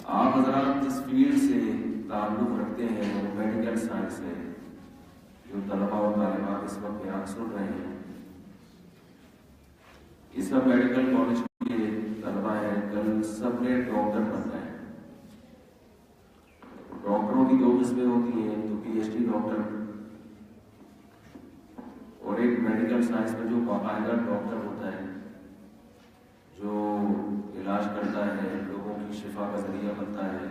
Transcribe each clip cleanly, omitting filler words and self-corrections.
آپ حضرات جس فیلڈ سے تعلق رکھتے ہیں وہ میڈیکل سائنس ہے. جو طلباء و طالبات اس وقت بیان سن رہے ہیں اس وقت میڈیکل کالج کے طلباء ہیں، کل سب نے ڈاکٹر بننا ہے. ڈاکٹروں کی دو قسمیں ہوتی ہیں، تو پی ایچ ڈی ڈاکٹر اور ایک میڈیکل سائنس میں جو باقاعدہ ڈاکٹر ہوتا ہے جو علاج کرتا ہے، لوگوں کی شفا کا ذریعہ بنتا ہے.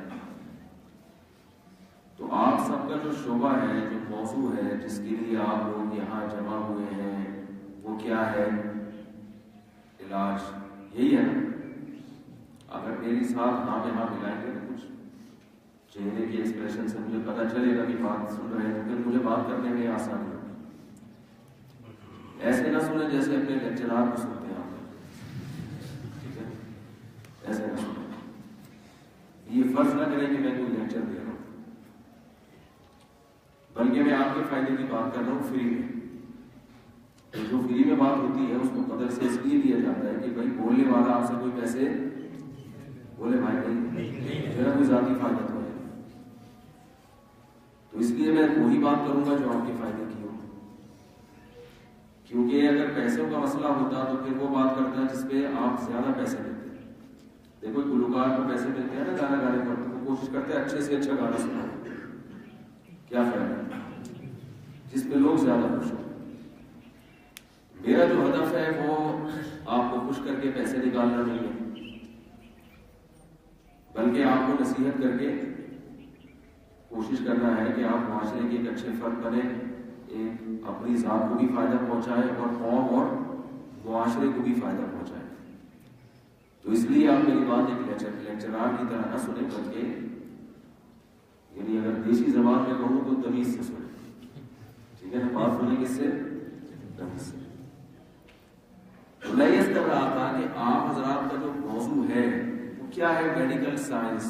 تو آپ سب کا جو شعبہ ہے، جو موضوع ہے جس کے لیے آپ لوگ یہاں جمع ہوئے ہیں، وہ کیا ہے؟ علاج. یہی ہے نا؟ اگر میری ساتھ ہاں میں ہاں ملائیں گے تو کچھ چہرے کی ایکسپریشن سے مجھے پتا چلے گا کہ بات سن رہے ہیں، پھر مجھے بات کرنے میں آسانی ہوگی. ایسے نہ سنیں جیسے اپنے لیکچرار کو سنتے ہیں آپ. ٹھیک ہے؟ ایسے نہ سنیں. یہ فرض نہ کریں کہ میں کوئی لیکچر دے رہا ہوں، بلکہ میں آپ کے فائدے کی بات کر رہا ہوں فری میں. جو فری میں بات ہوتی ہے اس کو قدر سے اس لیے دیا جاتا ہے کہ بھائی بولنے والا آپ سے کوئی پیسے بولے بھائی نہیں، میرا کوئی ذاتی فائدہ تو ہے. تو اس لیے میں وہی بات کروں گا جو آپ کے فائدے کی ہو. کیونکہ اگر پیسوں کا مسئلہ ہوتا تو پھر وہ بات کرتا ہے جس پہ آپ زیادہ پیسے دیتے ہیں. دیکھو گلوکار کو پیسے ملتے ہیں نا گانا گانے پر، وہ کوشش کرتے ہیں اچھے سے اچھا گانا سنا. کیا فائدہ جس پہ لوگ زیادہ خوش ہوں. میرا جو ہدف ہے وہ آپ کو خوش کر کے پیسے نکالنا نہیں ہے، بلکہ آپ کو نصیحت کر کے کوشش کرنا ہے کہ آپ معاشرے کے ایک اچھے فرد بنے، ایک اپنی ذات کو بھی فائدہ پہنچائے اور قوم اور معاشرے کو بھی فائدہ پہنچائے. تو اس لیے آپ میری بات ایک لیکچرار کی طرح نہ سنیں، بلکہ یعنی اگر دیسی زبان میں کہوں تو تمیز سے سنیں. ٹھیک ہے نا؟ بات سنیں کس سے؟ تمیز سے. تو میں یہ کر رہا تھا کہ آپ حضرات کا جو موضوع ہے وہ کیا ہے؟ میڈیکل سائنس،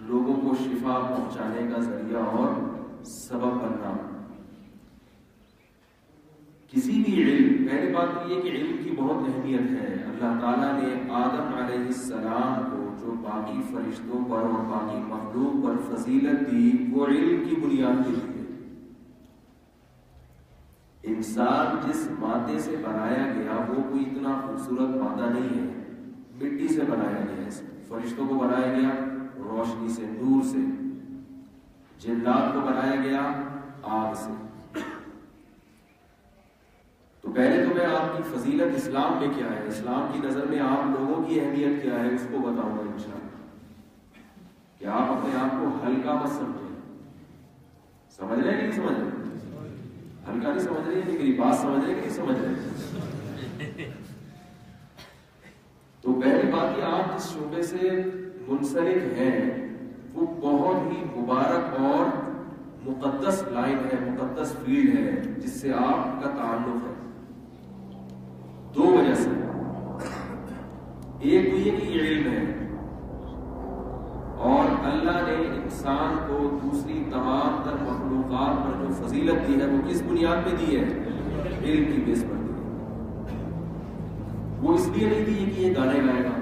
لوگوں کو شفا پہنچانے کا ذریعہ اور سبب بننا. کسی بھی علم، پہلی بات تو یہ کہ علم کی بہت اہمیت ہے. اللہ تعالیٰ نے آدم علیہ السلام کو جو باقی فرشتوں پر اور باقی مخلوق پر فضیلت دی وہ علم کی بنیاد پہ دی ہے. انسان جس مادے سے بنایا گیا وہ کوئی اتنا خوبصورت مادہ نہیں ہے، مٹی سے بنایا گیا ہے. فرشتوں کو بنایا گیا روشنی سے، نور سے. جنات کو بنایا گیا آگ سے. تو پہلے تو میں آپ کی فضیلت اسلام میں کیا ہے، اسلام کی نظر میں آپ لوگوں کی اہمیت کیا ہے اس کو بتاؤں گا انشاءاللہ، کہ آپ اپنے آپ کو ہلکا مت سمجھیں. سمجھ رہے ہیں کہ نہیں سمجھ رہے؟ ہلکا نہیں سمجھ رہے ہیں؟ میری بات سمجھ رہے کہ نہیں سمجھ رہے؟ تو پہلی بات کہ آپ جس شعبے سے منسلک ہیں وہ بہت ہی مبارک اور مقدس لائن ہے، مقدس فیلڈ ہے جس سے آپ کا تعلق ہے. دو وجہ سے. ایک تو یہ کہ یہ علم ہے، اور اللہ نے انسان کو دوسری تمام تر مخلوقات پر جو فضیلت دی ہے وہ کس بنیاد پہ دی ہے؟ علم کی بیس پر دی ہے. وہ اس لیے نہیں دی کہ یہ گانے گائے گا،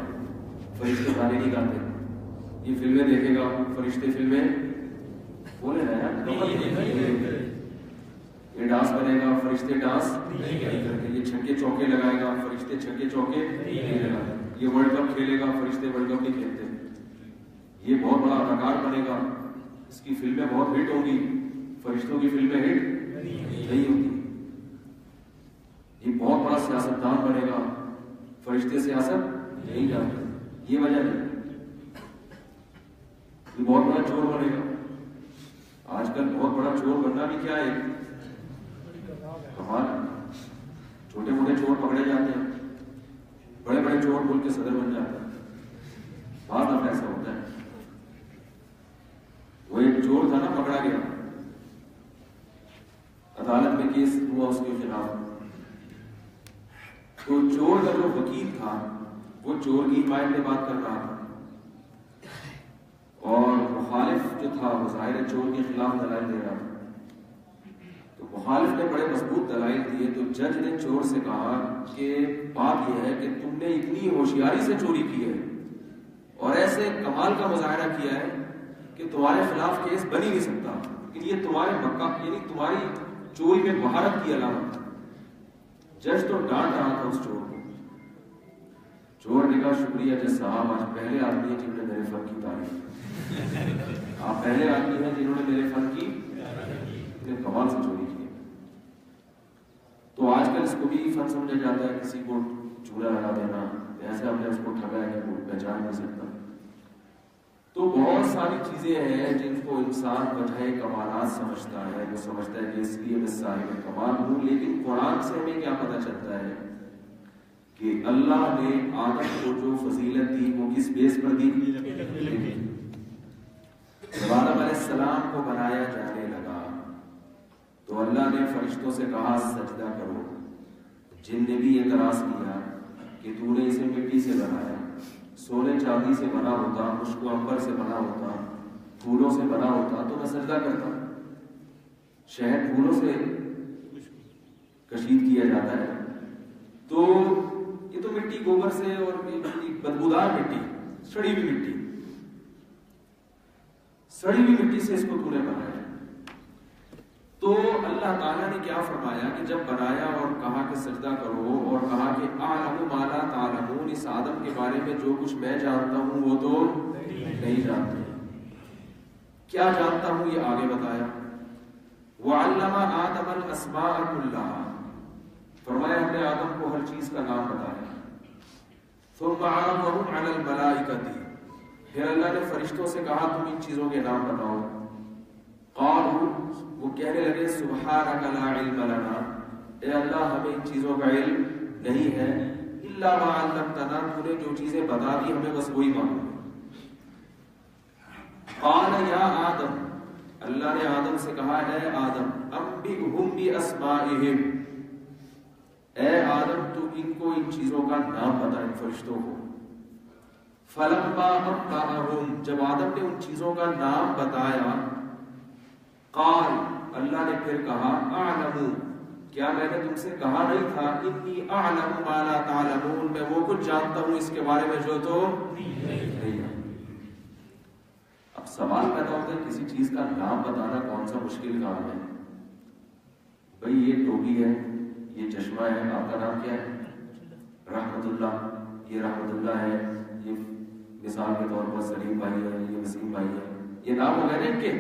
فرشتے گانے نہیں گاتے. یہ فلمیں دیکھے گا، فرشتے فلمیں بولے نا، یہ ڈانس کرے گا، فرشتے ڈانس نہیں کرتے. یہ چھکے چوکے لگائے گا، فرشتے چھکے چوکے نہیں لگاتے. یہ ورلڈ کپ کھیلے گا، فرشتے ورلڈ کپ نہیں کھیلتے. یہ بہت بڑا اداکار بنے گا، اس کی فلمیں بہت ہٹ ہوں گی، فرشتوں کی فلمیں ہٹ نہیں ہوتی. یہ بہت بڑا سیاستدان بنے گا، فرشتے سیاست نہیں جانتے. یہ وجہ نہیں. یہ بہت بڑا چور بنے گا. آج کل بہت بڑا چور بننا بھی کیا ہے کمال. چھوٹے موٹے چور پکڑے جاتے ہیں، بڑے بڑے چور ملک کے صدر بن جاتے ہیں. بعد میں ایسا ہوتا ہے. وہ ایک چور تھا نا، پکڑا گیا، عدالت میں کیس ہوا اس کے خلاف. تو چور کا جو وکیل تھا وہ چور کی حمایت میں بات کر رہا تھا، اور مخالف جو تھا وہ ظاہر چور کے خلاف دلائل دے رہا تھا. تو مخالف نے بڑے مضبوط دلائل دیے. تو جج نے چور سے کہا کہ بات یہ ہے کہ تم نے اتنی ہوشیاری سے چوری کی ہے اور ایسے کمال کا مظاہرہ کیا ہے کہ تمہارے خلاف کیس بن ہی نہیں سکتا، لیکن یہ تمہارے مکہ یعنی تمہاری چوری میں مہارت کی علامت۔ جج تو ڈانٹ رہا تھا اس چور کو، چور نے کہا شکریہ جج صاحب، آج پہلے آدمی ہیں جنہوں نے میرے فن کی تعریف، آپ پہلے آدمی ہیں جنہوں نے میرے فن کی کمال سے چوری کی۔ تو آج کل اس کو بھی فن سمجھا جاتا ہے، کسی کو چورا لگا دینا، ایسے ہم نے اس کو ٹھگا ہے کہ وہ پہچان نہیں سکتا۔ تو بہت ساری چیزیں ہیں جن کو انسان وجہ کمالات سمجھتا ہے، وہ سمجھتا ہے کہ اس لیے میں صاحب کمال ہوں، لیکن قرآن سے ہمیں کیا پتہ چلتا ہے کہ اللہ نے آدم کو جو فضیلت دی وہ کس بیس پر دی؟ جب آدم علیہ السلام کو بنایا جانے لگا تو اللہ نے فرشتوں سے کہا سجدہ کرو۔ جن نے بھی اعتراض کیا کہ تو نے اسے مٹی سے بنایا، سونے چاندی سے بنا ہوتا، مشک و عنبر سے بنا ہوتا، پھولوں سے بنا ہوتا تو میں سجدہ کرتا۔ شہد پھولوں سے کشید کیا جاتا ہے، تو یہ تو مٹی گوبر سے اور بدبودار مٹی، سڑی ہوئی مٹی، سڑی ہوئی مٹی سے اس کو تو نے بنایا۔ تو اللہ تعالیٰ نے کیا فرمایا کہ جب بنایا اور کہا کہ سجدہ کرو، اور کہا کہ اعلم ما لا تعلمون، اس آدم کے بارے میں جو کچھ میں جانتا ہوں وہ تو نہیں جانتے، کیا جانتا ہوں یہ آگے بتایا۔ وعلم آدم الاسماء كلها، فرمایا ہم نے آدم کو ہر چیز کا نام بتایا۔ ثم عرضهم على الملائکۃ، پھر اللہ نے فرشتوں سے کہا تم ان چیزوں کے نام بتاؤ۔ قالوا، وہ کہنے لگے سبحانک لا علم لنا، اے اللہ ہمیں ان چیزوں کا علم نہیں ہے، الا ما علمتنا، تو نے جو چیزیں بتا دی ہمیں بس وہی معلوم ہے۔ قال یا آدم، اللہ نے آدم سے کہا اے آدم، انبئہم باسمائہم، اے آدم تو ان کو ان چیزوں کا نام بتا، ان فرشتوں کو۔ فلما انبأہم، جب آدم نے ان چیزوں کا نام بتایا، قال، اللہ نے پھر کہا اعلم، کیا میں نے تم سے کہا نہیں تھا انی اعلم ما لا تعلمون، میں وہ کچھ جانتا ہوں اس کے بارے میں جو تو نہیں۔ اب سوال پیدا ہوتا ہے کسی چیز کا نام بتانا کون سا مشکل کام ہے؟ بھئی یہ ٹوپی ہے، یہ چشمہ ہے، آپ کا نام کیا ہے؟ رحمت اللہ، یہ رحمت اللہ ہے، یہ مثال کے طور پر سلیم بھائی ہے، یہ وسیم بھائی ہے، یہ نام ہو گئے نا ان کے۔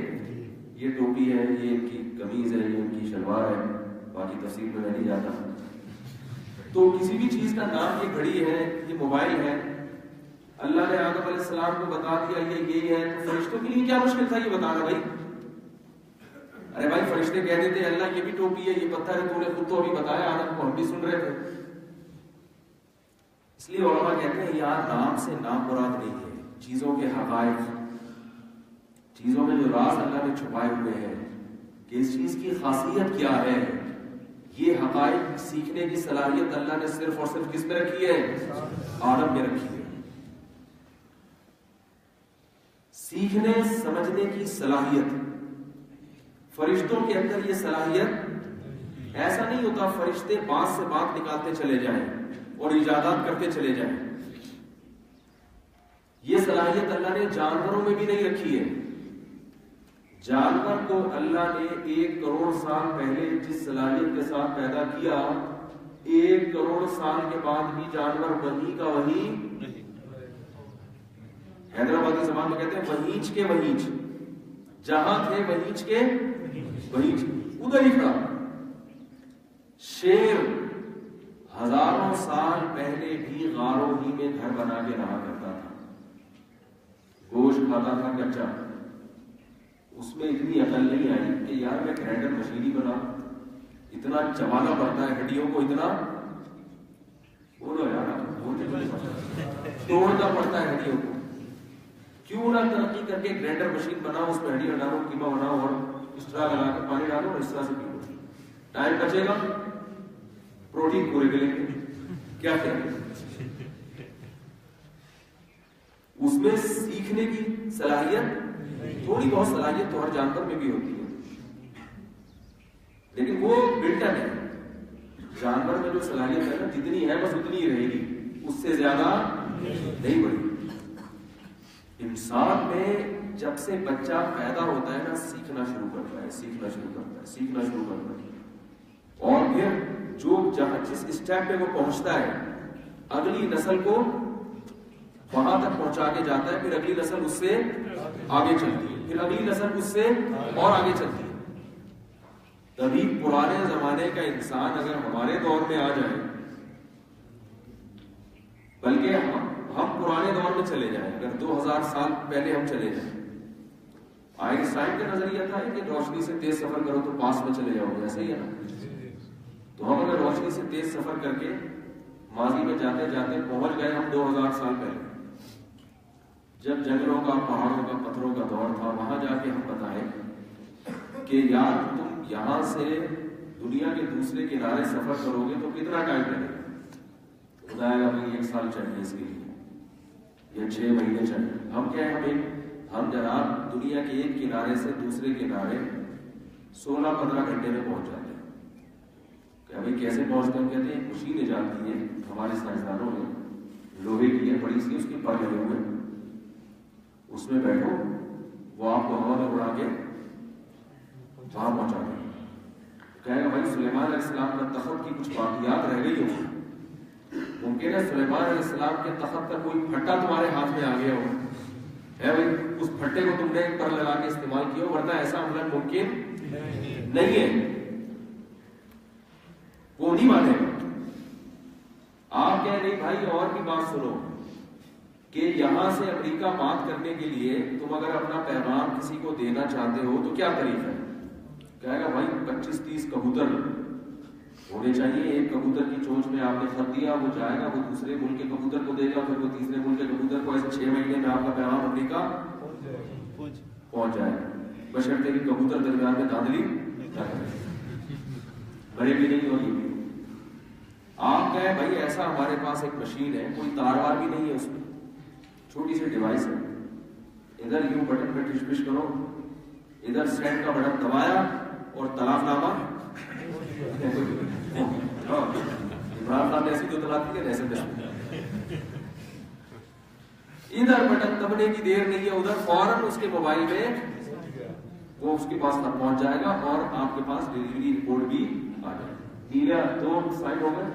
یہ ٹوپی ہے، یہ ان کی قمیض ہے، یہ ان کی شلوار ہے، باقی تفصیل میں نہیں جاتا۔ تو کسی بھی چیز کا نام، یہ گھڑی ہے، یہ موبائل ہے، اللہ نے آدم علیہ السلام کو بتا دیا یہ یہی ہے، تو فرشتوں کے لیے کیا مشکل تھا یہ بتانا بھائی؟ ارے بھائی فرشتے کہہ دیتے اللہ یہ بھی ٹوپی ہے، یہ پتھر ہے، تو نے خود تو ابھی بتایا آدم کو، ہم بھی سن رہے تھے۔ اس لیے علماء کہتے ہیں یہاں نام سے نام مراد نہیں ہے، چیزوں کے حقائق، چیزوں میں جو راز اللہ نے چھپائے ہوئے ہیں کہ اس چیز کی خاصیت کیا ہے، یہ حقائق سیکھنے کی صلاحیت اللہ نے صرف اور صرف کس میں رکھی ہے؟ آدم میں رکھی ہے۔ سیکھنے سمجھنے کی صلاحیت، فرشتوں کے اندر یہ صلاحیت ایسا نہیں ہوتا فرشتے بات سے بات نکالتے چلے جائیں اور ایجادات کرتے چلے جائیں۔ یہ صلاحیت اللہ نے جانوروں میں بھی نہیں رکھی ہے۔ جانور کو اللہ نے 1 کروڑ سال پہلے جس صلاحیت کے ساتھ پیدا کیا، 1 کروڑ سال کے بعد بھی جانور وہی کا وہی، حیدرآبادی زبان میں کہتے ہیں وہیچ کے وہیچ، جہاں تھے وہیچ کے وہیچ، ادھر ہی کھڑا۔ شیر ہزاروں سال پہلے بھی غاروں ہی میں گھر بنا کے رہا کرتا تھا، گوشت کھاتا تھا کچا، اس میں اتنی عقل نہیں آئی کہ یار میں گرائنڈر مشین ہی بنا، اتنا چبانا پڑتا ہے ہڈیوں کو، اتنا بولو یار توڑنا پڑتا ہے ہڈیوں کو، کیوں نہ ترقی کر کے گرائنڈر مشین بناؤ، اس میں ہڈیاں ڈالو، قیمہ بناؤ اور اس طرح لگا کے پانی ڈالو اور اس طرح سے پیو، ٹائم بچے گا، پروٹین پورے ملیں گے، کیا کریں؟ اس میں سیکھنے کی صلاحیت، تھوڑی بہت صلاحیت تو ہر جانور میں بھی ہوتی ہے، لیکن وہ بلٹن ہے۔ جانور میں جو صلاحیت ہے نا جتنی ہے بس اتنی ہی رہے گی، اس سے زیادہ نہیں بڑھے گی۔ انسان میں جب سے بچہ پیدا ہوتا ہے نا سیکھنا شروع کرتا ہے اور پھر جو جہاں جس اسٹیپ پہ وہ پہنچتا ہے اگلی نسل کو وہاں تک پہنچا کے جاتا ہے، پھر اگلی نسل اس سے آگے چلتی ہے، پھر اگلی نسل اس سے اور آگے چلتی ہے۔ تبھی پرانے زمانے کا انسان اگر ہمارے دور میں آ جائے، بلکہ ہم پرانے دور میں چلے جائیں، اگر 2000 سال پہلے ہم چلے جائیں، آئنسٹائن کا نظریہ تھا کہ روشنی سے تیز سفر کرو تو پاس میں چلے جاؤ گے، ایسا ہی ہے نا؟ تو ہم اگر روشنی سے تیز سفر کر کے ماضی میں جاتے جاتے پہنچ گئے ہم 2000 سال پہلے، جب جنگلوں کا، پہاڑوں کا، پتھروں کا دور تھا، وہاں جا کے ہم بتائیں کہ یار تم یہاں سے دنیا کے دوسرے کنارے سفر کرو گے تو کتنا ٹائم لگے گا؟ بتایا گا بھائی 1 سال چاہیے اس کے لیے یا 6 مہینے چاہیے۔ ہم کیا ہے ہم جناب دنیا کے ایک کنارے سے دوسرے کنارے 16-15 گھنٹے میں پہنچ جاتے ہیں۔ کہ بھائی کیسے پہنچتے ہیں؟ کہتے ہیں مشین ایجاد کی ہے ہمارے سائنسدانوں نے، لوہے کی ہے بڑی سی، اس کے پر لگے ہوئے، اس میں بیٹھو وہ آپ کو ہوا میں اڑا کے وہاں پہنچا دیں۔ کہے گا بھائی سلیمان علیہ السلام کا تخت کی کچھ باقیات رہ گئی ہو، ممکن ہے سلیمان علیہ السلام کے تخت کا کوئی پھٹا تمہارے ہاتھ میں آ گیا ہو، ہے بھائی اس پھٹے کو تم نے پر لگا کے استعمال کیا ہو، ورنہ ایسا عمل ممکن نہیں ہے، وہ نہیں مانے گا۔ آپ کہہ نہیں بھائی اور بھی بات سنو کہ یہاں سے امریکہ بات کرنے کے لیے تم اگر اپنا پیغام کسی کو دینا چاہتے ہو تو کیا طریقہ ہے؟ کہے گا بھائی 25-30 کبوتر ہونے چاہیے، ایک کبوتر کی چونچ میں آپ نے خط دیا، وہ جائے گا، وہ دوسرے ملک کے کبوتر کو دے گا، پھر وہ تیسرے ملک کے کبوتر کو، ایسے 6 مہینے میں آپ کا پیغام امریکہ پہنچ جائے گا، بشرطے کہ کبوتر درمیان میں دھاندلی بڑے بھی نہیں ہوگی۔ آپ کہیں بھائی ایسا ہمارے پاس ایک مشین ہے، کوئی تار وار بھی نہیں ہے اس میں، چھوٹی سی ڈیوائس ہے، ادھر یوں بٹن پہ ٹش پش کرو، ادھر سینڈ کا بٹن دبایا اور طلاق نامہ عمران صاحب نے ایسی تو طلاق دی ہے ایسے ادھر بٹن دبنے کی دیر نہیں ہے، ادھر فوراً اس کے موبائل میں وہ اس کے پاس پہنچ جائے گا اور آپ کے پاس ڈیلیوری رپورٹ بھی آ جائے گا۔ نیلا 2 سائڈ ہو گئے،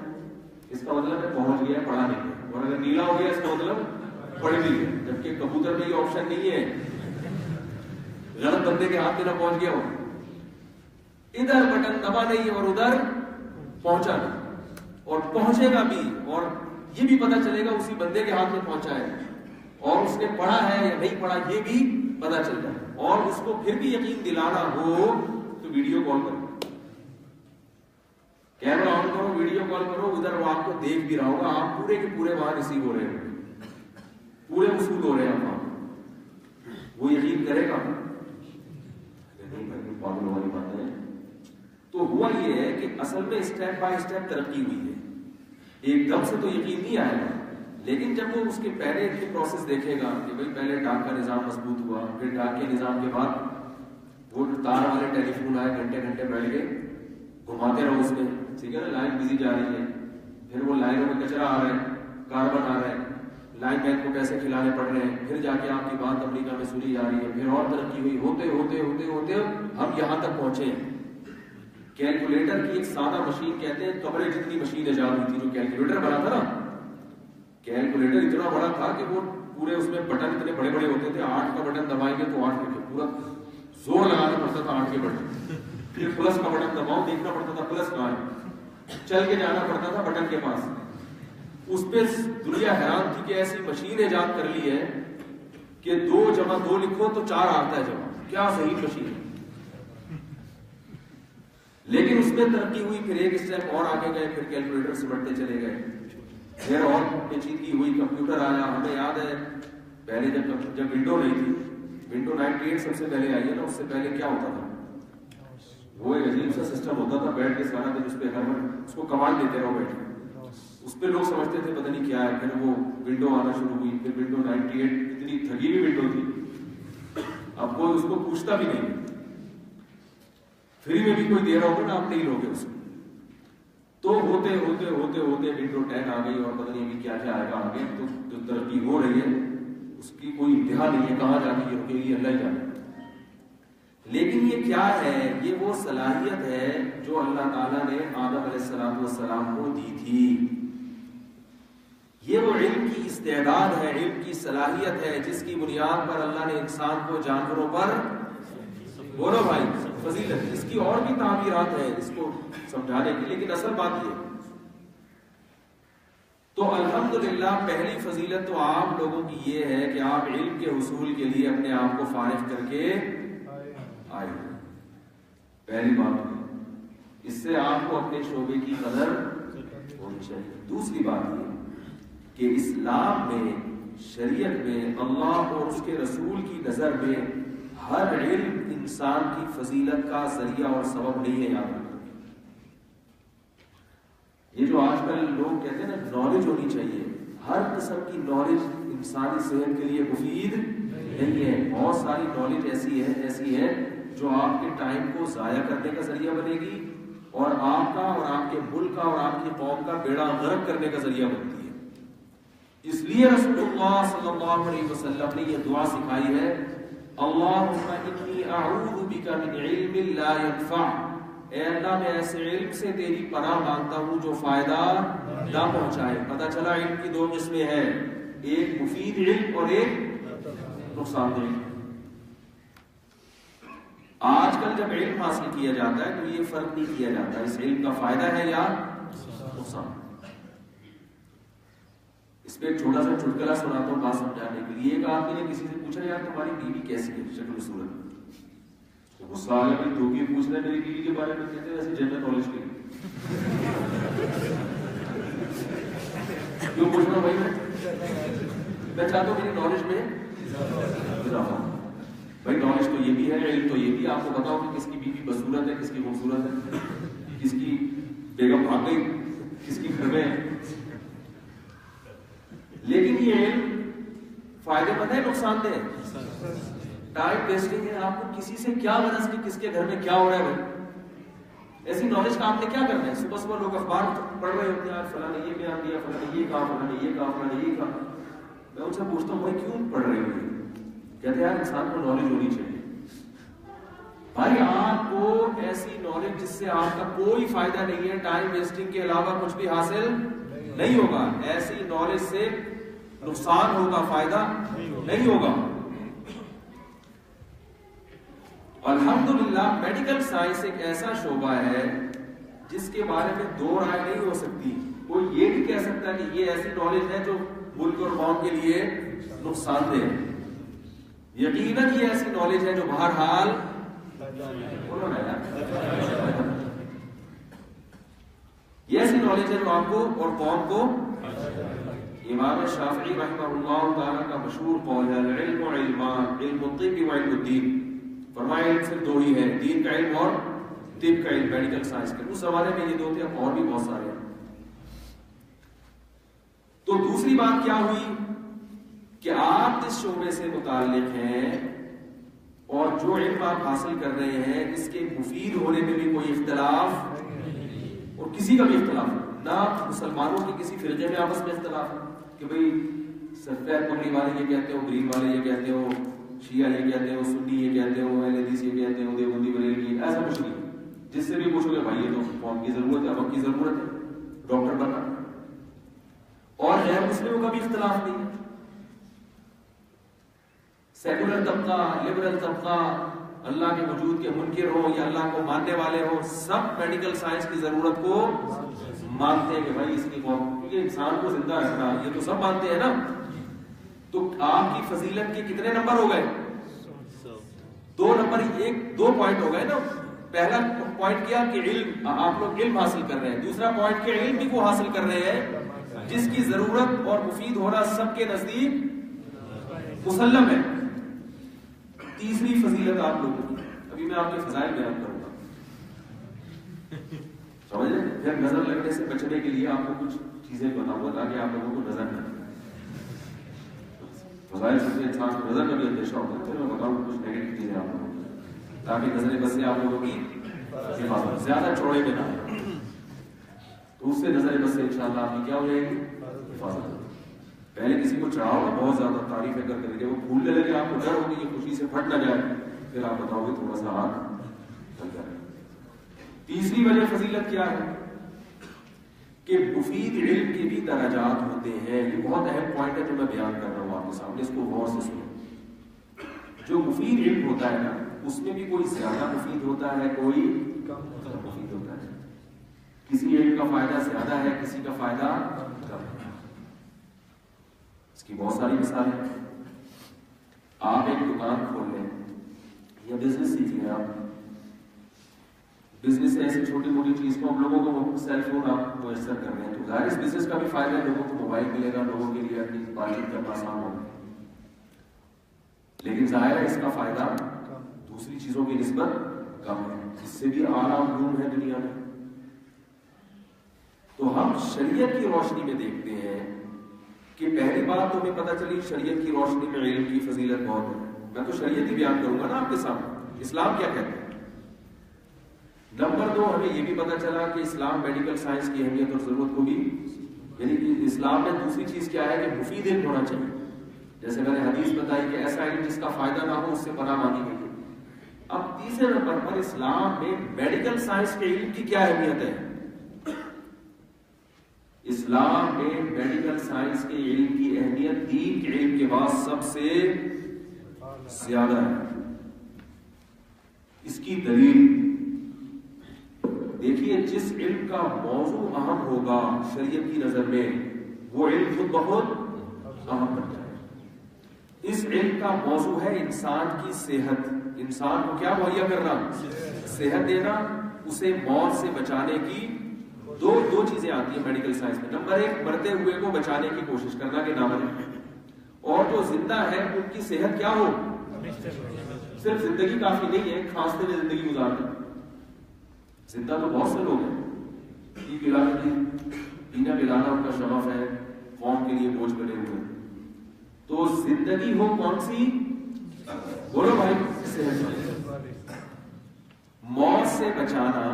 اس کا مطلب ہے پہنچ گیا ہے، پڑھا نہیں ہے، اور اگر نیلا ہو گیا اس کا مطلب پڑھ بھی ہے، جبکہ کبوتر میں یہ آپشن نہیں ہے، غلط بندے کے ہاتھ میں نہ پہنچ گیا ہو، ادھر بٹن دبا نہیں اور ادھر پہنچا نہیں، اور پہنچے گا بھی، اور یہ بھی پتا چلے گا اسی بندے کے ہاتھ میں پہنچا ہے، اور اس نے پڑھا ہے یا نہیں پڑھا یہ بھی پتا چل جائے، اور اس کو پھر بھی یقین دلانا ہو تو ویڈیو کال کرو، کیمرہ آن کرو، ویڈیو کال کرو، ادھر وہ آپ کو دیکھ بھی رہا ہوگا، آپ پورے کے پورے وہاں ریسیو ہو رہے ہیں، پورے وصول ہو رہے ہیں آپ، وہ یقین کرے گا نہیں بھائی پاگل والی بات ہے۔ تو ہوا یہ ہے کہ اصل میں اسٹیپ بائی اسٹیپ ترقی ہوئی ہے، ایک دم سے تو یقین نہیں آئے گا، لیکن جب وہ اس کے پہلے کی پروسیس دیکھے گا کہ بھائی پہلے ڈاک کا نظام مضبوط ہوا، پھر ڈاک کے نظام کے بعد وہ تار والے ٹیلی فون آئے، گھنٹے گھنٹے بیٹھ کے گھماتے رہو اس میں، ٹھیک ہے نا، لائن بزی جا رہی ہے، پھر وہ لائنوں میں کچرا آ رہا ہے، کاربن آ رہا ہے، لائن مین کو پیسے کھلانے پڑ رہے ہیں، پھر جا کے آپ کی بات امریکہ میں سنی جا رہی ہے، پھر اور ترقی ہوئی، ہوتے ہوتے ہوتے ہوتے ہم یہاں تک پہنچے ہیں۔ کیلکولیٹر کی ایک سادہ مشین کہتے ہیں کمرے جتنی مشین ایجاد ہوئی تھی، جو کیلکولیٹر بنا تھا نا، کیلکولیٹر اتنا بڑا تھا کہ وہ پورے اس میں بٹن اتنے بڑے بڑے ہوتے تھے، 8 کا بٹن دبائیں گے تو 8 لکھے، پورا زور لگانا پڑتا تھا 8 کے بٹن، پھر پلس کا بٹن دباؤ، دیکھنا پڑتا تھا پلس کہاں ہے، چل کے جانا پڑتا تھا بٹن کے پاس، اس پہ دنیا حیران تھی کہ ایسی مشین ایجاد کر لی ہے کہ 2 + 2 لکھو تو 4 آتا ہے جواب، کیا صحیح مشین ہے۔ لیکن اس میں ترقی ہوئی، پھر ایک اسٹیپ اور آگے گئے، پھر کیلکولیٹر سے بڑھتے چلے گئے، پھر اور پیچیدگی ہوئی، کمپیوٹر آیا، ہمیں یاد ہے پہلے جب ونڈو نہیں تھی، ونڈو 98 سب سے پہلے آئی ہے نا، اس سے پہلے کیا ہوتا تھا، وہ ایک عجیب سا سسٹم ہوتا تھا، بیٹھ کے سارا دن اس پہ ہر اس کو کمانڈ دیتے رہو بیٹھ کے، اس پہ لوگ سمجھتے تھے پتہ نہیں کیا ہے، پھر وہ ونڈو آنا شروع ہوئی، پھر ونڈو 98 اتنی تھکی ہوئی ونڈو تھی، اب کوئی اس کو پوچھتا بھی نہیں، فری میں بھی کوئی دے رہا ہوگا نا، آپ نہیں لوگے اس کو، تو ہوتے ہوتے ہوتے ہوتے ونڈو 10 آ گئی، اور پتہ نہیں ابھی کیا کیا آئے گا آگے، تو جو ترقی ہو رہی ہے اس کی کوئی انتہا نہیں ہے کہاں جا کے یہ رکے گی، اللہ ہی جانے. لیکن یہ کیا ہے؟ یہ وہ صلاحیت ہے جو اللہ تعالیٰ نے آدم علیہ السلام کو دی تھی. یہ وہ علم کی استعداد ہے، علم کی صلاحیت ہے جس کی بنیاد پر اللہ نے انسان کو جانوروں پر، بولو بھائی، فضیلت. اس کی اور بھی تعبیرات ہیں اس کو سمجھانے کی، لیکن اصل بات یہ تو الحمدللہ پہلی فضیلت تو آپ لوگوں کی یہ ہے کہ آپ علم کے حصول کے لیے اپنے آپ کو فارغ کر کے آئے. پہلی بات اس سے آپ کو اپنے شعبے کی قدر ہونی چاہیے. دوسری بات یہ کہ اسلام میں، شریعت میں، اللہ اور اس کے رسول کی نظر میں ہر علم انسان کی فضیلت کا ذریعہ اور سبب نہیں ہے. یاد رکھنا، یہ جو آج کل لوگ کہتے ہیں نا نالج ہونی چاہیے، ہر قسم کی نالج انسانی صحت کے لیے مفید نہیں ہے. بہت ساری نالج ایسی ہے جو آپ کے ٹائم کو ضائع کرنے کا ذریعہ بنے گی اور آپ کا اور آپ کے ملک کا اور آپ کی قوم کا بیڑا غرق کرنے کا ذریعہ بنتی ہے. اس لیے رسول اللہ صلی اللہ علیہ وسلم نے یہ دعا سکھائی ہے، اللہم انی اعوذ بک من علم لا ينفع. اے اللہ میں ایسے علم سے تیری پناہ مانگتا ہوں جو فائدہ نہ پہنچائے. پتہ چلا علم کی دو قسمیں ہیں، ایک مفید علم اور ایک نقصان دہ علم. آج کل جب علم حاصل کیا جاتا ہے تو یہ فرق نہیں کیا جاتا اس علم کا فائدہ ہے یا نقصان. اس پہ ایک چھوٹا سا چٹکلا سناتا ہوں بات سمجھانے کے لیے. ایک آدمی نے کسی سے پوچھا، یار تمہاری بیوی کیسی ہے شکل و صورت؟ غصہ آ گیا، تو بھی پوچھ رہے میری بیوی کے بارے میں. کہتے ہیں ویسے جنرل نالج کے لیے کیوں پوچھ رہا ہوں بھائی؟ میں چاہتا ہوں میری نالج میں اضافہ. بھائی نالج تو یہ بھی ہے، علم تو یہ بھی، آپ کو بتاؤ کہ کس کی بیوی بدصورت ہے، کس کی خوبصورت ہے، کس کی بیگم بھاگ گئی، کس کی گھر میں ہے. لیکن یہ علم فائدے مند ہے نقصان دہ ہے؟ ٹائم ویسٹنگ ہے. آپ کو کسی سے کیا غرض کہ کس کے گھر میں کیا ہو رہا ہے بھائی؟ ایسی نالج کا آپ نے کیا کرنا ہے؟ صبح صبح لوگ اخبار پڑھ رہے ہوتے ہیں، آج فلاں نے یہ بیان دیا، فلاں نے یہ کہا، فلاں نے یہ کہا، فلاں نے یہ کہا. میں ان سے پوچھتا ہوں بھائی کیوں پڑھ رہے ہو؟ کہتے ہیں یار انسان کو نالج ہونی چاہیے. بھائی آپ کو ایسی نالج جس سے آپ کا کوئی فائدہ نہیں ہے، ٹائم ویسٹنگ کے علاوہ کچھ بھی حاصل نہیں ہوگا. ایسی نالج سے نقصان ہوگا، فائدہ نہیں ہوگا. الحمدللہ میڈیکل سائنس ایک ایسا شعبہ ہے جس کے بارے میں دو رائے نہیں ہو سکتی. کوئی یہ نہیں کہہ سکتا کہ یہ ایسی نالج ہے جو ملک اور قوم کے لیے نقصان دہ ہے. یقیناً یہ ایسی نالج ہے جو بہرحال یہ ایسی نالج ہے جو آپ کو اور قوم کو. امام شافعی رحمہ اللہ تعالیٰ کا مشہور قول ہے، العلم علمان، علم الطب و علم الدین. فرمایا علم صرف دو ہی ہے، دین کا علم اور طب کا علم، میڈیکل سائنس کا. اس زمانے میں یہ دو تھے، اور بھی بہت سارے ہیں. تو دوسری بات کیا ہوئی کہ آپ اس شعبے سے متعلق ہیں اور جو علم آپ حاصل کر رہے ہیں اس کے مفید ہونے میں بھی کوئی اختلاف اور کسی کا بھی اختلاف نہ مسلمانوں کے کسی فرقے میں آپس میں اختلاف ہے کہ بھئی سفید پگڑی والے یہ کہتے ہو، گرین والے یہ کہتے ہو، شیعہ یہ کہتے ہو، سنی یہ کہتے ہو، اہل حدیث یہ کہتے ہو، دیوبندی بریلوی. ایسا کچھ نہیں. جس سے بھی پوچھو گے بھائی یہ تو قوم کی ضرورت ہے، وقت کی ضرورت ہے، ڈاکٹر بننا. اور غیر مسلموں کا بھی اختلاف نہیں ہے. سیکولر طبقہ، لبرل طبقہ، اللہ کے وجود کے منکر ہو یا اللہ کو ماننے والے ہو، سب میڈیکل سائنس کی ضرورت کو مانتے ہیں کہ بھائی اس کی قوم، کیونکہ انسان کو زندہ رکھنا یہ تو سب مانتے ہیں نا. تو آپ کی فضیلت کے کتنے نمبر ہو گئے؟ 2 نمبر. دو پوائنٹ ہو گئے نا. پہلا پوائنٹ کیا کہ علم، آپ لوگ علم حاصل کر رہے ہیں. دوسرا پوائنٹ کہ علم بھی کو حاصل کر رہے ہیں جس کی ضرورت اور مفید ہونا سب کے نزدیک مسلم ہے. تیسری فضیلت آپ لوگوں کی، ابھی میں آپ کے فضائل بیان کروں گا، سمجھ لیں. پھر نظر لگنے سے بچنے کے لیے آپ کو کچھ چیزیں بتاؤں گا تاکہ آپ لوگوں کو نظر نہ لگے. فضائل سے انسان کو نظر کا بھی اندیشہ ہوتا ہے. پھر میں بتاؤں کچھ نیگیٹو چیزیں آپ لوگوں کو تاکہ نظر بس سے آپ لوگوں کی حفاظت زیادہ چوڑے میں نہ ہو. تو اس سے نظر بس سے انشاءاللہ آپ کی کیا ہو جائے گی؟ حفاظت. پہلے کسی کو چڑھاؤ گا بہت زیادہ تعریفیں کر کے وہ پھولنے لگے، آپ کو ڈر ہوگی یہ خوشی سے پھٹ نہ جائے، پھر آپ بتاؤ گے تھوڑا سا ہاتھ ڈل جائے۔ تیسری وجہ فضیلت کیا ہے کہ مفید علم کے بھی درجات ہوتے ہیں۔ یہ بہت اہم پوائنٹ ہے جو میں بیان کر رہا ہوں آپ کے سامنے، اس کو غور سے سنیں۔ جو مفید علم ہوتا ہے نا اس میں بھی کوئی زیادہ مفید ہوتا ہے، کوئی کم مفید ہوتا ہے۔ کسی علم کا فائدہ زیادہ ہے، کسی کا فائدہ کم ہے۔ اس کی بہت ساری مثالیں ہیں۔ آپ ایک دکان کھول لیں یا بزنس سیکھ لیں، آپ بزنس سے ایسی چھوٹی موٹی چیز کو ہم لوگوں کو سیل فون آپ میسر کر رہے ہیں، تو ظاہر اس بزنس کا بھی فائدہ ہے، لوگوں کو موبائل ملے گا، لوگوں کے لیے اپنی بات چیت کرنا آسان ہوگا، لیکن ظاہر ہے اس کا فائدہ دوسری چیزوں کی نسبت کم ہے، اس سے بھی اعلیٰ علوم ہے دنیا میں۔ تو ہم شریعت کی روشنی میں دیکھتے ہیں کہ پہلی بات تو ہمیں پتہ چلی شریعت کی روشنی میں علم کی فضیلت بہت ہے۔ میں تو شریعت ہی بیان کروں گا نا آپ کے سامنے، اسلام کیا کہتے ہیں۔ نمبر 2، ہمیں یہ بھی پتہ چلا کہ اسلام میڈیکل سائنس کی اہمیت اور ضرورت کو بھی، یعنی کہ اسلام میں دوسری چیز کیا ہے کہ مفید علم ہونا چاہیے۔ جیسے میں نے حدیث بتائی کہ ایسا علم جس کا فائدہ نہ ہو اس سے پناہ مانگی گئی ہے۔ اب تیسرے نمبر پر اسلام میں میڈیکل سائنس کے علم کی کیا اہمیت ہے؟ اسلام میں میڈیکل سائنس کے علم کی اہمیت دین کے علم کے بعد سب سے زیادہ ہے۔ اس کی دلیل دیکھیے، جس علم کا موضوع اہم ہوگا شریعت کی نظر میں وہ علم خود بخود اہم بن جائے۔ اس علم کا موضوع ہے انسان کی صحت، انسان کو کیا مہیا کرنا؟ صحت دینا، اسے موت سے بچانے کی دو چیزیں آتی ہیں میڈیکل سائنس میں۔ نمبر 1، مرتے ہوئے کو بچانے کی کوشش کرنا کہ نہ مرے، اور جو زندہ ہے ان کی صحت کیا ہو، صرف زندگی کافی نہیں ہے کھانستے میں زندگی گزارنا۔ زندہ تو بہت سے لوگ ہیں، پینا پلانا ان کا شغف ہے، قوم کے لیے بوجھ بنے ہوئے ہیں۔ تو زندگی ہو کون سی؟ بولو بھائی، صحت۔ موت سے بچانا،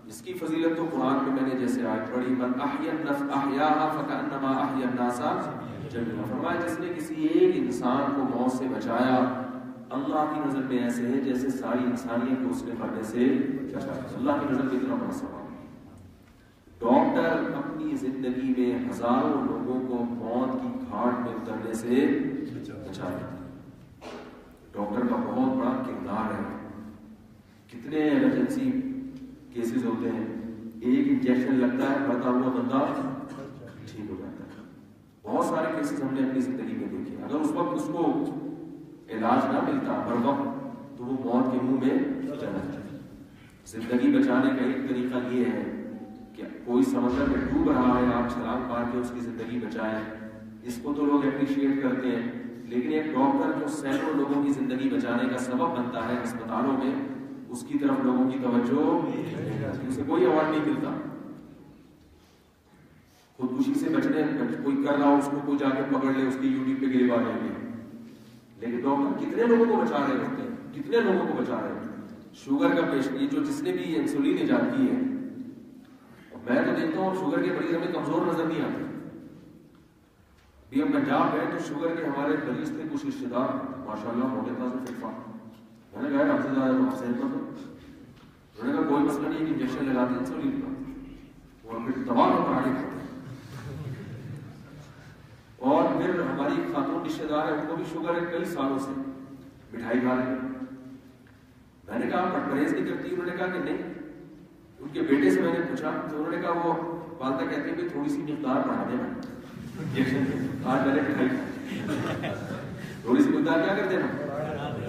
اس کی فضیلت تو قرآن میں نے جیسے آیت پڑھی، من احیا النفس احیاها فکأنما احیا الناس جميعا، فرمایا جس نے کسی ایک انسان کو موت سے بچایا اللہ کی نظر میں ایسے ہے جیسے ساری انسانیت کو اس نے مرنے سے بچایا۔ اللہ کی نظر میں اتنا بڑا ثواب۔ ڈاکٹر اپنی زندگی میں ہزاروں لوگوں کو موت کی گھاٹ میں اترنے سے بچایا۔ ڈاکٹر کا بہت بڑا کردار ہے۔ کتنے ایمرجنسی کیسز ہوتے ہیں، ایک انجیکشن لگتا ہے مرتا ہوا بندہ ٹھیک ہو جاتا ہے۔ بہت سارے کیسز ہم نے اپنی زندگی میں دیکھے، اگر اس وقت اس کو علاج نہ ملتا بر وقت تو وہ موت کے منہ میں چلا جاتا۔ زندگی بچانے کا ایک طریقہ یہ ہے کہ کوئی سمندر میں ڈوب رہا ہے، آپ چھلانگ مار کے اس کی زندگی بچائیں، اس کو تو لوگ اپریشیٹ کرتے ہیں، لیکن ایک ڈاکٹر جو سینکڑوں لوگوں کی زندگی بچانے کا سبب بنتا ہے ہسپتالوں میں، اس کی طرف لوگوں کی توجہ، اسے کوئی ایوارڈ نہیں ملتا۔ خودکشی سے بچنے کوئی کر رہا ہو اس کو کوئی جا کے پکڑ لے، اس کی یوٹیوب پہ گریباں لے لے، لیکن ڈاکٹر کتنے لوگوں کو بچا رہے ہوتے ہیں، کتنے لوگوں کو بچا رہے ہوتے ہیں۔ شوگر کا پیشنٹ، جو جس نے بھی انسولین ایجاد کی ہے، میں تو دیکھتا ہوں شوگر کے مریض ہمیں کمزور نظر نہیں آتے۔ بھی ہم پنجاب گئے تو شوگر کے ہمارے مریض تھے کچھ رشتے دار، ماشاءاللہ موٹے تازے فٹ فاٹ۔ میں نے کہا ہم سے زیادہ تو حسین پر، انہوں نے کہا کوئی مسئلہ نہیں ہے کہ انجیکشن لگاتے ہیں انسولین کا، اور پھر دوا کو کرانے کھاتے ہیں۔ اور پھر ہماری خاتون رشتے دار ہے، ان کو بھی شوگر ہے کئی سالوں سے، مٹھائی کھا رہے ہیں۔ میں نے کہا پرہیز نہیں کرتی؟ انہوں نے کہا کہ نہیں۔ ان کے بیٹے سے میں نے پوچھا تو انہوں نے کہا وہ والدہ کہتی ہے تھوڑی سی مقدار بڑھا دینا انجیکشن کی، آج میں نے مٹھائی کھائی، تھوڑی سی مقدار کیا کر دینا،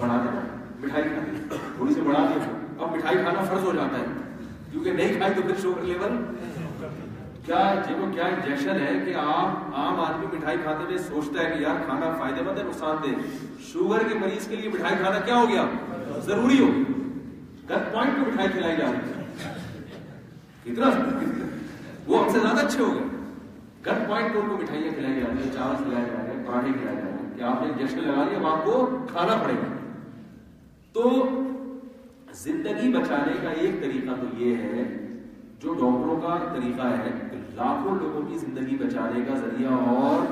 بڑھا دینا، مٹھائی کھائی تھوڑی سی بڑھا دیا۔ اب مٹھائی کھانا فرض ہو جاتا ہے کیونکہ نہیں کھائی تو پھر شوگر لیول کیا کیا انجیکشن ہے کہ آپ عام آدمی مٹھائی کھاتے ہوئے سوچتا ہے کہ یار کھانا فائدہ مند ہے نقصان دہ، شوگر کے مریض کے لیے مٹھائی کھانا کیا ہو گیا، ضروری ہو گیا۔ گن پوائنٹ پہ مٹھائی کھلائی جا رہی ہے، کتنا وہ ہم سے زیادہ اچھے ہو گئے۔ گن پوائنٹ پہ ان کو مٹھائیاں کھلائی جا رہی ہیں، چاول کھلائے جا رہے ہیں، پراٹھے کھلائے جا رہے ہیں کہ آپ نے انجیکشن لگا لیا اب آپ کو کھانا پڑے گا۔ تو زندگی بچانے کا ایک طریقہ تو یہ ہے جو ڈاکٹروں کا طریقہ ہے کہ لاکھوں لوگوں کی زندگی بچانے کا ذریعہ اور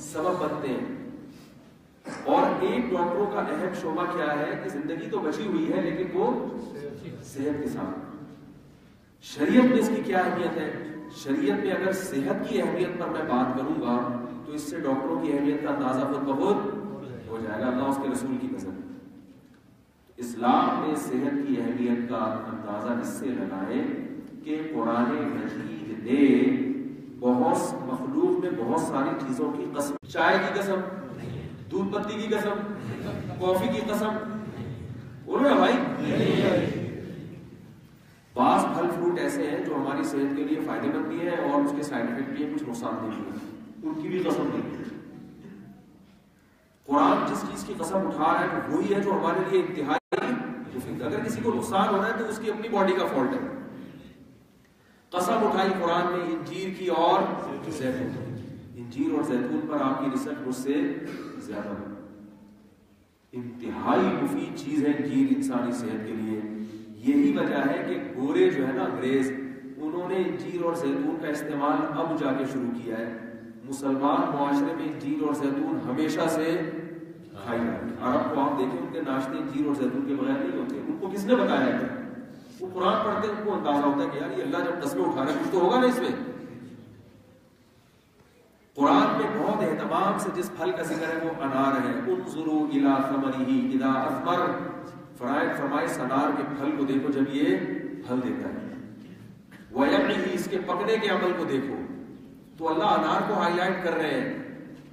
سبب بنتے ہیں. اور ایک ڈاکٹروں کا اہم شعبہ کیا ہے کہ زندگی تو بچی ہوئی ہے لیکن وہ صحت کے ساتھ. شریعت میں اس کی کیا اہمیت ہے؟ شریعت میں اگر صحت کی اہمیت پر میں بات کروں گا تو اس سے ڈاکٹروں کی اہمیت کا اندازہ خود بخود ہو جائے گا، اللہ اس کے رسول کی قسم. اسلام میں صحت کی اہمیت کا اندازہ اس سے لگائے کہ قرآن مجید نے بہت مخلوق میں بہت ساری چیزوں کی قسم، چائے کی قسم، دودھ پتی کی قسم، کافی کی قسم، بولو نا بھائی. بعض پھل فروٹ ایسے ہیں جو ہماری صحت کے لیے فائدہ مند بھی ہے اور اس کے سائڈ افیکٹ بھی ہیں، کچھ نقصان دہ بھی ہے، ان کی بھی قسم نہیں ہے. قرآن جس چیز کی قسم اٹھا رہا ہے وہی ہے جو ہمارے لیے انتہائی مفید. اگر کسی کو نقصان ہو رہا ہے تو اس کی اپنی باڈی کا فالٹ ہے. قسم اٹھائی قرآن میں انجیر کی اور زیتون. انجیر اور زیتون پر آپ کی ریسرچ مجھ سے زیادہ ہے. انتہائی مفید چیز ہے انجیر انسانی صحت کے لیے. یہی وجہ ہے کہ گورے جو ہے نا انگریز، انہوں نے انجیر اور زیتون کا استعمال اب جا کے شروع کیا ہے. مسلمان معاشرے میں انجیر اور زیتون ہمیشہ سے کھائی جاتی ہے. عرب کو آپ دیکھیں ان کے ناشتے انجیر اور زیتون کے بغیر نہیں ہوتے. ان کو کس نے بتایا ہے؟ وہ قرآن پڑھتے ہیں، ان کو اندازہ ہوتا ہے کہ یار یہ اللہ جب قسمیں اٹھا رہا ہے کچھ تو ہوگا نا اس میں. قرآن میں بہت اہتمام سے جس پھل کا ذکر ہے وہ انار ہے. انظروا الی ثمرہ اذا اثمر، فرمائے انار کے پھل کو دیکھو جب یہ پھل دیتا ہے. وَيَعِهِ، اس کے پکنے کے عمل کو دیکھو. تو اللہ انار کو ہائی لائٹ کر رہے ہیں.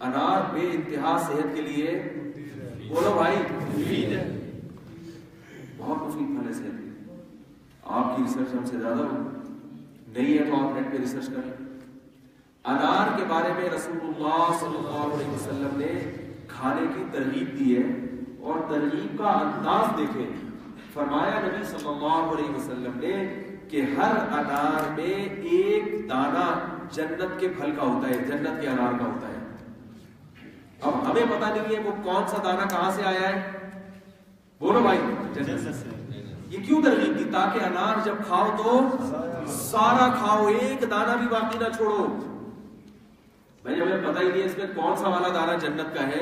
انار بے انتہا صحت کے لیے، بولو بھائی، مفید ہے، بہت مفید پھل ہے صحت کے لیے. آپ کی ریسرچ ہم سے زیادہ نہیں ہے تو آپ نیٹ پہ ریسرچ کریں. انار کے بارے میں رسول اللہ صلی اللہ علیہ وسلم نے کھانے کی ترغیب دی ہے اور ترغیب کا انداز دیکھیں. فرمایا نبی صلی اللہ علیہ وسلم نے کہ ہر انار میں ایک دانہ جنت کے پھل کا ہوتا ہے، جنت کے انار کا ہوتا ہے. اب ہمیں پتہ نہیں ہے وہ کون سا دانہ کہاں سے آیا ہے، بولو بھائی، جنت سے. یہ کیوں ترغیب دی؟ تاکہ انار جب کھاؤ تو سارا کھاؤ، ایک دانہ بھی باقی نہ چھوڑو. بھائی ہمیں پتہ ہی نہیں ہے اس میں کون سا والا دانہ جنت کا ہے،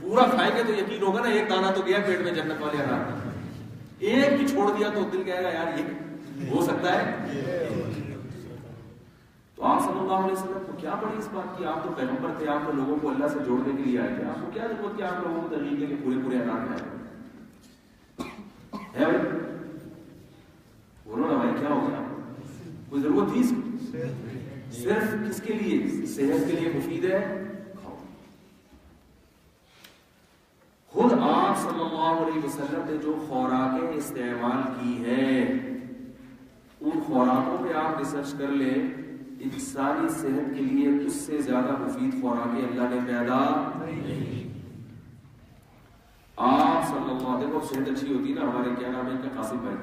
پورا کھائیں گے تو یقین ہوگا نا ایک دانہ تو گیا پیٹ میں جنت والے انار. ایک بھی چھوڑ دیا تو دل کہے گا یار یہ ہو سکتا ہے. تو آپ صلی اللہ علیہ وسلم کو کیا پڑی اس بات کی؟ آپ تو پیغمبر تھے، آپ تو لوگوں کو اللہ سے جوڑنے کے لیے آئے تھے. آپ کو کیا ضرورت کہ آپ لوگوں کو ترغیب دے کے پورے انار کھائیں؟ ہے بھائی، بولو نا بھائی کیا ہو گیا؟ کوئی ضرورت تھی اس کی؟ صرف کس کے لیے؟ صحت کے لیے مفید ہے، کھاؤ. خود آپ صلی اللہ علیہ وسلم نے جو خوراکیں استعمال کی ہیں ان خوراکوں پہ آپ ریسرچ کر لیں، انسانی صحت کے لیے اس سے زیادہ مفید خوراکیں اللہ نے پیدا نہیں. آپ صلی اللہ، دیکھو صحت اچھی ہوتی ہے نا، ہمارے کیا نام ہے ان کا، قاسم بھائی،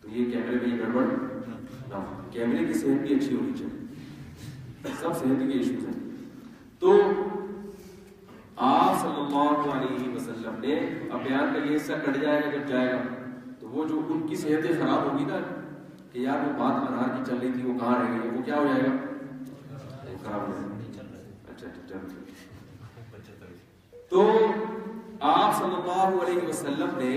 تو یہ کیمرے میں یہ گڑبڑ نہ، کیمرے کی صحت بھی اچھی ہونی چاہیے. سب صحت کے ایشوز ہیں. تو آپ صلی اللہ علیہ وسلم نے، اب بیان کا یہ حصہ کٹ جائے گا جب جائے گا تو وہ جو ان کی صحتیں خراب ہوگی نا کہ یار وہ بات انار کی چل رہی تھی وہ کہاں رہ گئی، وہ کیا ہو جائے گا؟ خراب ہو جائے گا. اچھا. تو آپ صلی اللہ علیہ وسلم نے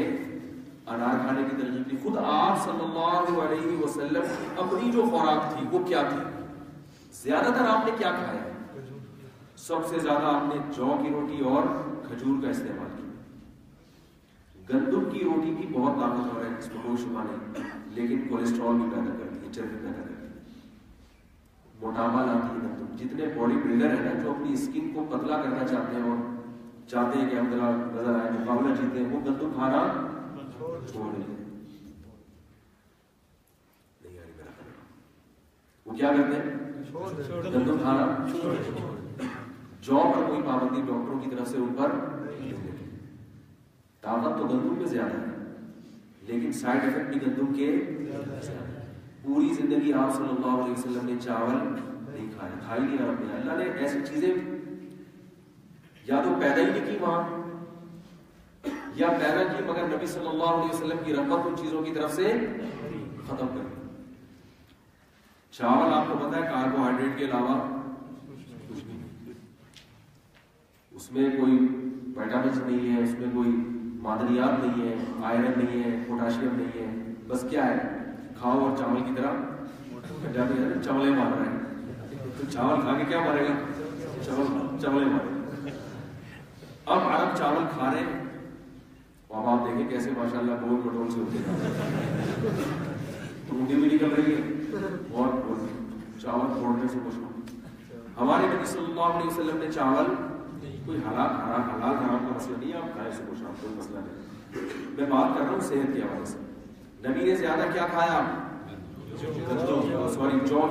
انار کھانے کی ترغیب دی. خود آپ صلی اللہ علیہ وسلم اپنی جو خوراک تھی وہ کیا تھی؟ زیادہ تر آپ نے کیا کھایا؟ سب سے زیادہ آپ نے جو کی روٹی اور کھجور کا استعمال کیا. گندم کی روٹی بھی بہت طاقتور ہے، اس میں کوئی شبہ نہیں، لیکن کولیسٹرول بھی پیدا کرتی ہے، چربی پیدا کرتی ہے، موٹاپا لاتی ہے گندم. جتنے باڈی بلڈر ہیں نا جو اپنی اسکن کو پتلا کرنا چاہتے ہیں اور چاہتے ہیں کہ ہم ذرا نظر آئے، مقابلہ جیتے ہیں، وہ گندم کھانا چھوڑ دیتے ہیں. نہیں آ رہی میرا کھانا، وہ کیا کرتے ہیں؟ گندم کھانا چھوڑ دیتے ہیں. جو پر کوئی پابندی ڈاکٹروں کی طرف سے ان پر نہیں ہوتی. طاقت تو گندم میں زیادہ ہے لیکن سائڈ افیکٹ بھی گندم کے زیادہ ہے. پوری زندگی آپ صلی اللہ علیہ وسلم نے چاول نہیں کھایا، کھائی نہیں عرب میں. اللہ نے ایسی چیزیں یا تو پیدا ہی نہیں کی وہاں یا پیدا کی مگر نبی صلی اللہ علیہ وسلم کی رغبت ان چیزوں کی طرف سے ختم کر دی. چاول آپ کو پتا ہے کاربوہائیڈریٹ کے علاوہ اس میں کوئی وائٹامنس نہیں ہے، اس میں کوئی معدنیات نہیں ہے، آئرن نہیں ہے، پوٹاشیم نہیں ہے، بس کیا ہے کھاؤ اور چاول کی طرح چملے مار رہے ہیں، تو چاول کھا کے کیا مارے گا؟ چملے مارے گا۔ اب عرب چاول کھا رہے ہیں، اب آپ دیکھیں کیسے ماشاءاللہ گول مٹول سے ہوتے ہیں، تو مجھے بھی نکل رہی ہے اور چاول پھوڑنے سے کچھ ہمارے نبی صلی اللہ علیہ وسلم نے چاول کوئی حلال حرام کا مسئلہ نہیں ہے، آپ کھائے سے کچھ آپ کوئی مسئلہ نہیں، میں بات کر رہا ہوں صحت کے حوالے سے۔ نبی نے زیادہ کیا کھایا؟ جو کی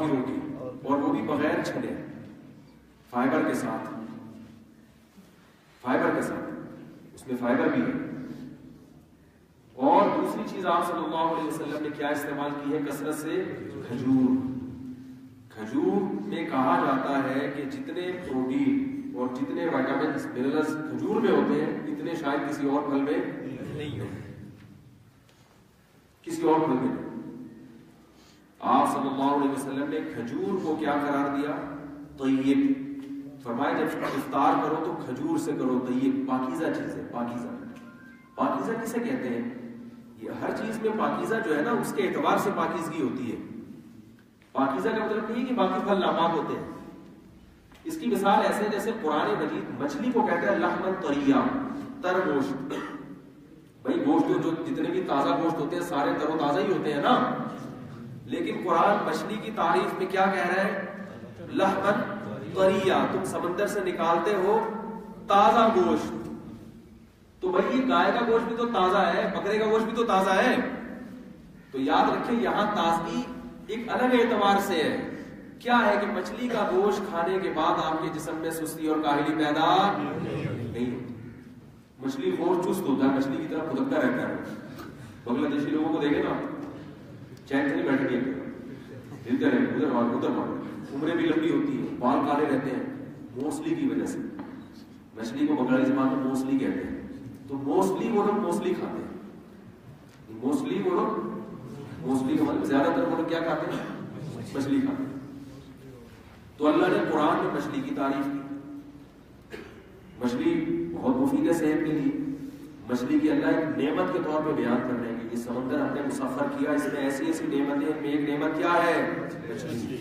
روٹی، اور وہ بھی بغیر چھلے، فائبر کے ساتھ، اس میں فائبر بھی ہے۔ اور دوسری چیز آپ صلی اللہ علیہ وسلم نے کیا استعمال کی ہے کثرت سے؟ کھجور میں کہا جاتا ہے کہ جتنے پروٹین اور جتنے وائٹامنس منرلز کھجور میں ہوتے ہیں اتنے شاید کسی اور پھل میں نہیں ہوتے، کسی اور پھل میں نہیں۔ آپ صلی اللہ علیہ وسلم نے کھجور کو کیا قرار دیا؟ طیب، فرمایا جب افطار کرو تو کھجور سے کرو، طیب پاکیزہ چیز ہے۔ پاکیزہ کسے کہتے ہیں؟ یہ ہر چیز میں پاکیزہ جو ہے نا اس کے اعتبار سے پاکیزگی ہوتی ہے۔ پاکیزہ کا مطلب نہیں ہے کہ باقی پھل ناپاک ہوتے ہیں۔ اس کی مثال ایسے جیسے قرآن مجید مچھلی کو کہتا ہے لحمًا طریا، تر گوشت۔ بھائی گوشت جو جتنے بھی تازہ گوشت ہوتے ہیں سارے تر و تازہ ہی ہوتے ہیں نا، لیکن قرآن مچھلی کی تعریف میں کیا کہہ رہا ہے؟ لحمًا طریا، تم سمندر سے نکالتے ہو تازہ گوشت۔ تو بھائی یہ گائے کا گوشت بھی تو تازہ ہے، بکرے کا گوشت بھی تو تازہ ہے، تو یاد رکھیں یہاں تازگی ایک الگ اعتبار سے ہے۔ کیا ہے کہ مچھلی کا گوشت کھانے کے بعد آپ کے جسم میں سستی اور کاہلی پیدا نہیں ہوتی۔ مچھلی گوشت چست ہوتا ہے، مچھلی کی طرح پھدکتا رہتا ہے۔ بنگلہ دیشی لوگوں کو دیکھیں نا، چین سے نہیں بیٹھے گے، ہلتے رہے ادھر مار ادھر مار، عمریں بھی لمبی ہوتی ہیں، بال کالے رہتے ہیں موسلی کی وجہ سے۔ مچھلی کو بنگالی زبان میں موسلی کہتے ہیں، تو موسلی وہ لوگ موسلی کھاتے ہیں، موسلی وہ لوگ موسلی کا مطلب زیادہ تر وہ لوگ کیا کھاتے ہیں؟ مچھلی کھاتے ہیں۔ تو اللہ نے قرآن میں مچھلی کی تعریف کی۔ مچھلی بہت مفید ہے صحت کے لیے، مچھلی کی اللہ ایک نعمت کے طور پہ بیان کر رہے ہیں کہ یہ سمندر ہم نے مسخر کیا، اس میں ایسی ایسی نعمتیں، ان میں ایک نعمت کیا ہے؟ مچھلی۔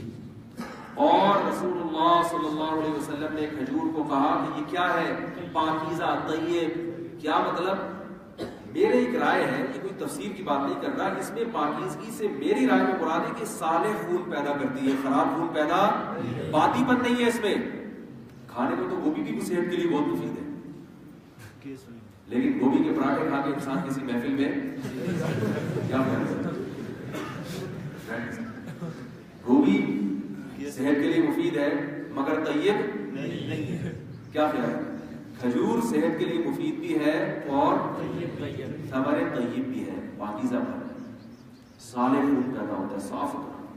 اور رسول اللہ صلی اللہ علیہ وسلم نے کھجور کو کہا کہ یہ کیا ہے؟ پاکیزہ، طیب۔ کیا مطلب؟ میرے ایک رائے ہے، یہ کوئی تفسیر کی بات نہیں کر رہا، اس میں پاکیزگی سے میری رائے میں مراد ہے کہ صالح خون پیدا کرتی ہے، خراب خون پیدا، باطی پن نہیں ہے اس میں۔ کھانے میں تو گوبھی بھی صحت کے لیے بہت مفید ہے، لیکن گوبھی کے پراٹھے کھا کے انسان کسی محفل میں کیا کرے؟ گوبھی صحت کے لیے مفید ہے مگر طیب نہیں ہے۔ کیا خیال ہے؟ کھجور صحت کے لیے مفید بھی ہے اور ثمر طیب بھی ہے، پاکیزہ ہے، صالح خون پیدا ہوتا ہے، صاف ہوتا ہے۔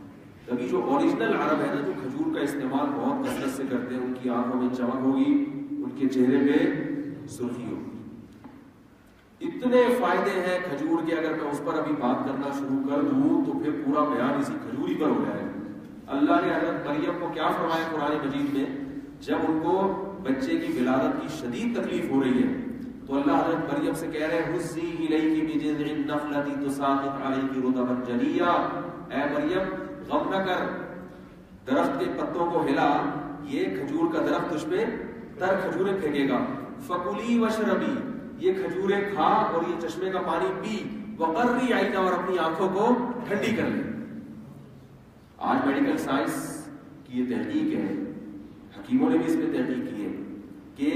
کبھی جو اوریجنل عرب ہے نا، جو کھجور کا استعمال بہت کثرت سے کرتے ہیں، ان کی آنکھوں میں چمک ہوگی، ان کے چہرے پہ سرخی ہوگی۔ اتنے فائدے ہیں کھجور کے، اگر میں اس پر ابھی بات کرنا شروع کر دوں تو پھر پورا بیان اسی کھجور ہی پر ہو جائے گا۔ اللہ نے حضرت مریم کو کیا فرمایا قرآن مجید میں؟ جب ان کو بچے کی ولادت کی شدید تکلیف ہو رہی ہے تو اللہ حضرت مریم سے کہہ رہے ہیں حُزِّي إِلَيْكِ بِجِذْعِ النَّخْلَةِ تُسَاقِطْ عَلَيْكِ رُطَبًا جَنِيًّا، اے مریم غم نہ کر، درخت کے پتوں کو ہلا، یہ کھجور کا درخت تجھ پہ تر کھجوریں پھینکے گا۔ فَكُلِي وَاشْرَبِي، یہ کھجوریں کھا اور یہ چشمے کا پانی پی، وَقَرِّي عَيْنَا، اور اپنی آنکھوں کو ٹھنڈی کر لے۔ آج میڈیکل سائنس کی یہ تحقیق ہے، حکیموں نے بھی اس پہ تحقیق کی ہے کہ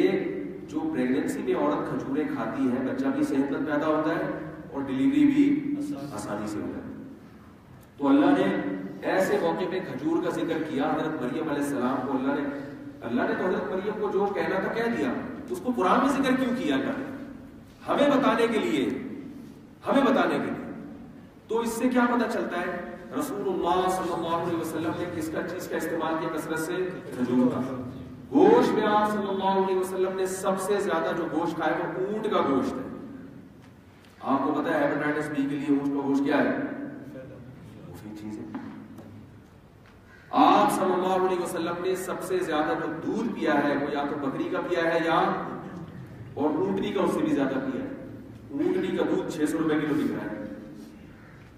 جو پریگننسی میں عورت کھجوریں کھاتی ہے بچہ بھی صحت مند پیدا ہوتا ہے اور ڈلیوری بھی آسانی سے ہوتا ہے۔ تو اللہ نے ایسے موقع پہ کھجور کا ذکر کیا حضرت مریم علیہ السلام کو۔ اللہ نے تو حضرت مریم کو جو کہنا تھا کہہ دیا، اس کو قرآن میں ذکر کیوں کیا اللہ نے؟ ہمیں بتانے کے لیے۔ تو اس سے کیا پتہ چلتا ہے؟ رسول اللہ صلی اللہ علیہ وسلم نے کس کا چیز کا استعمال کیا کثرت سے؟ کھجور کا۔ گوشت میں آپ صلی اللہ علیہ وسلم نے سب سے زیادہ جو گوشت کھایا وہ اونٹ کا گوشت ہے۔ آپ کو پتا ہے ہیپاٹائٹس بی کے لیے اونٹ کا گوشت کیا ہے؟ مفید چیز ہے۔ آپ صلی اللہ علیہ وسلم نے سب سے زیادہ جو دودھ پیا ہے وہ یا تو بکری کا پیا ہے یا اونٹنی کا اس سے بھی زیادہ پیا ہے. اونٹنی کا دودھ 600 روپے کلو بک رہا ہے.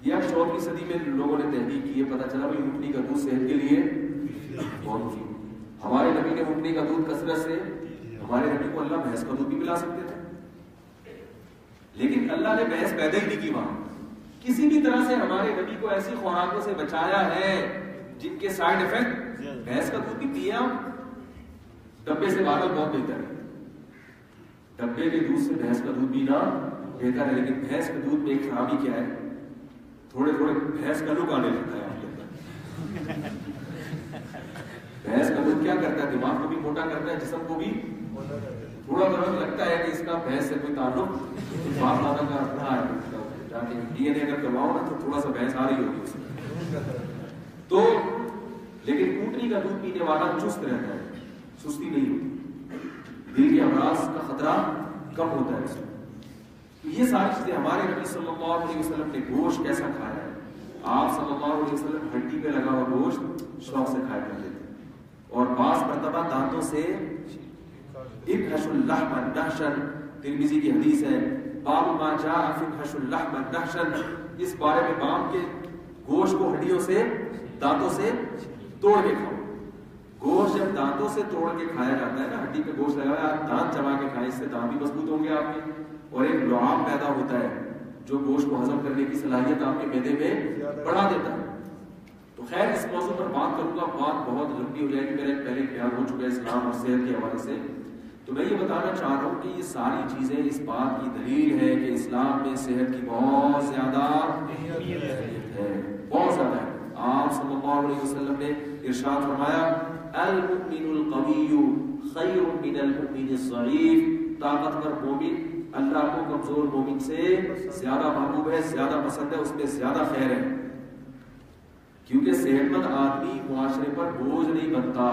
یہ اب 14ویں صدی میں لوگوں نے تحقیق کی ہے, پتا چلا بھائی اونٹنی کا دودھ صحت کے لیے بہت مفید. ہمارے نبی نے اونٹنی کا دودھ کثرت سے, ہمارے نبی کو اللہ بھینس کا دودھ بھی پلا سکتے تھے, لیکن اللہ نے بھینس پیدا ہی نہیں کی وہاں. کسی بھی طرح سے ہمارے نبی کو ایسی خوراکوں سے بچایا ہے جن کے سائیڈ افیکٹ, بھینس کا دودھ بھی پیے آپ, ڈبے سے باہر بہت بہتر ہے. ڈبے کے دودھ سے بھینس کا دودھ پینا بہتر ہے, لیکن بھینس کے دودھ میں ایک خرابی کیا ہے, تھوڑے تھوڑے بھینس کا لک آنے لگتا ہے آپ کے اندر. بھینس کا دودھ کیا کرتا ہے, دماغ کو بھی موٹا کرتا ہے, جسم کو بھی تھوڑا تھوڑا لگتا ہے کہ اس کا بھینس سے کوئی تعلق باپ دادا کا رہا ہے. ڈی این اے اگر کرواؤ نا تو تھوڑا سا بھینس آ رہی ہوگی اس میں. تو لیکن اونٹنی کا دودھ پینے والا چست رہتا ہے, سستی نہیں ہوتی, دل کے امراض کا خطرہ کم ہوتا ہے اس میں. یہ ساری چیزیں ہمارے نبی صلی اللہ علیہ وسلم نے گوشت کیسا کھایا ہے. آپ صلی اللہ علیہ وسلم ہڈی پہ لگا ہوا گوشت شوق سے کھایا کرتے تھے, اور بعض مرتبہ دانتوں سے اکحش اللحم نحشا, ترمذی کی حدیث ہے, باب ما جاء فی اکحش اللحم نحشا, اس بارے میں باب کے گوشت کو ہڈیوں سے, دانتوں سے توڑ کے کھاؤ. گوشت جب دانتوں سے توڑ کے کھایا جاتا ہے نا, ہڈی پہ گوشت لگا ہے, آپ دانت چبا کے کھائیں, اس سے دانت بھی مضبوط ہوں گے آپ کے, اور ایک لعاب پیدا ہوتا ہے جو گوشت کو ہضم کرنے کی صلاحیت آپ کے معدے میں بڑھا دیتا ہے. تو خیر اس موضوع پر بات کروں گا, بات بہت لمبی ہو جائے گی, میرے پہلے بیان ہو چکا ہے اسلام اور صحت کے حوالے سے. تو میں یہ بتانا چاہ رہا ہوں کہ یہ ساری چیزیں اس بات کی دلیل ہے کہ اسلام میں صحت کی بہت زیادہ اہمیت ہے, بہت زیادہ ہے. آپ صلی اللہ علیہ وسلم نے ارشاد فرمایا, المؤمن القوی خیر من المؤمن الضعیف, طاقتور مومن اللہ کو کمزور مومن سے زیادہ محبوب ہے, زیادہ پسند ہے, اس میں زیادہ خیر ہے. کیونکہ صحت مند آدمی معاشرے پر بوجھ نہیں بنتا,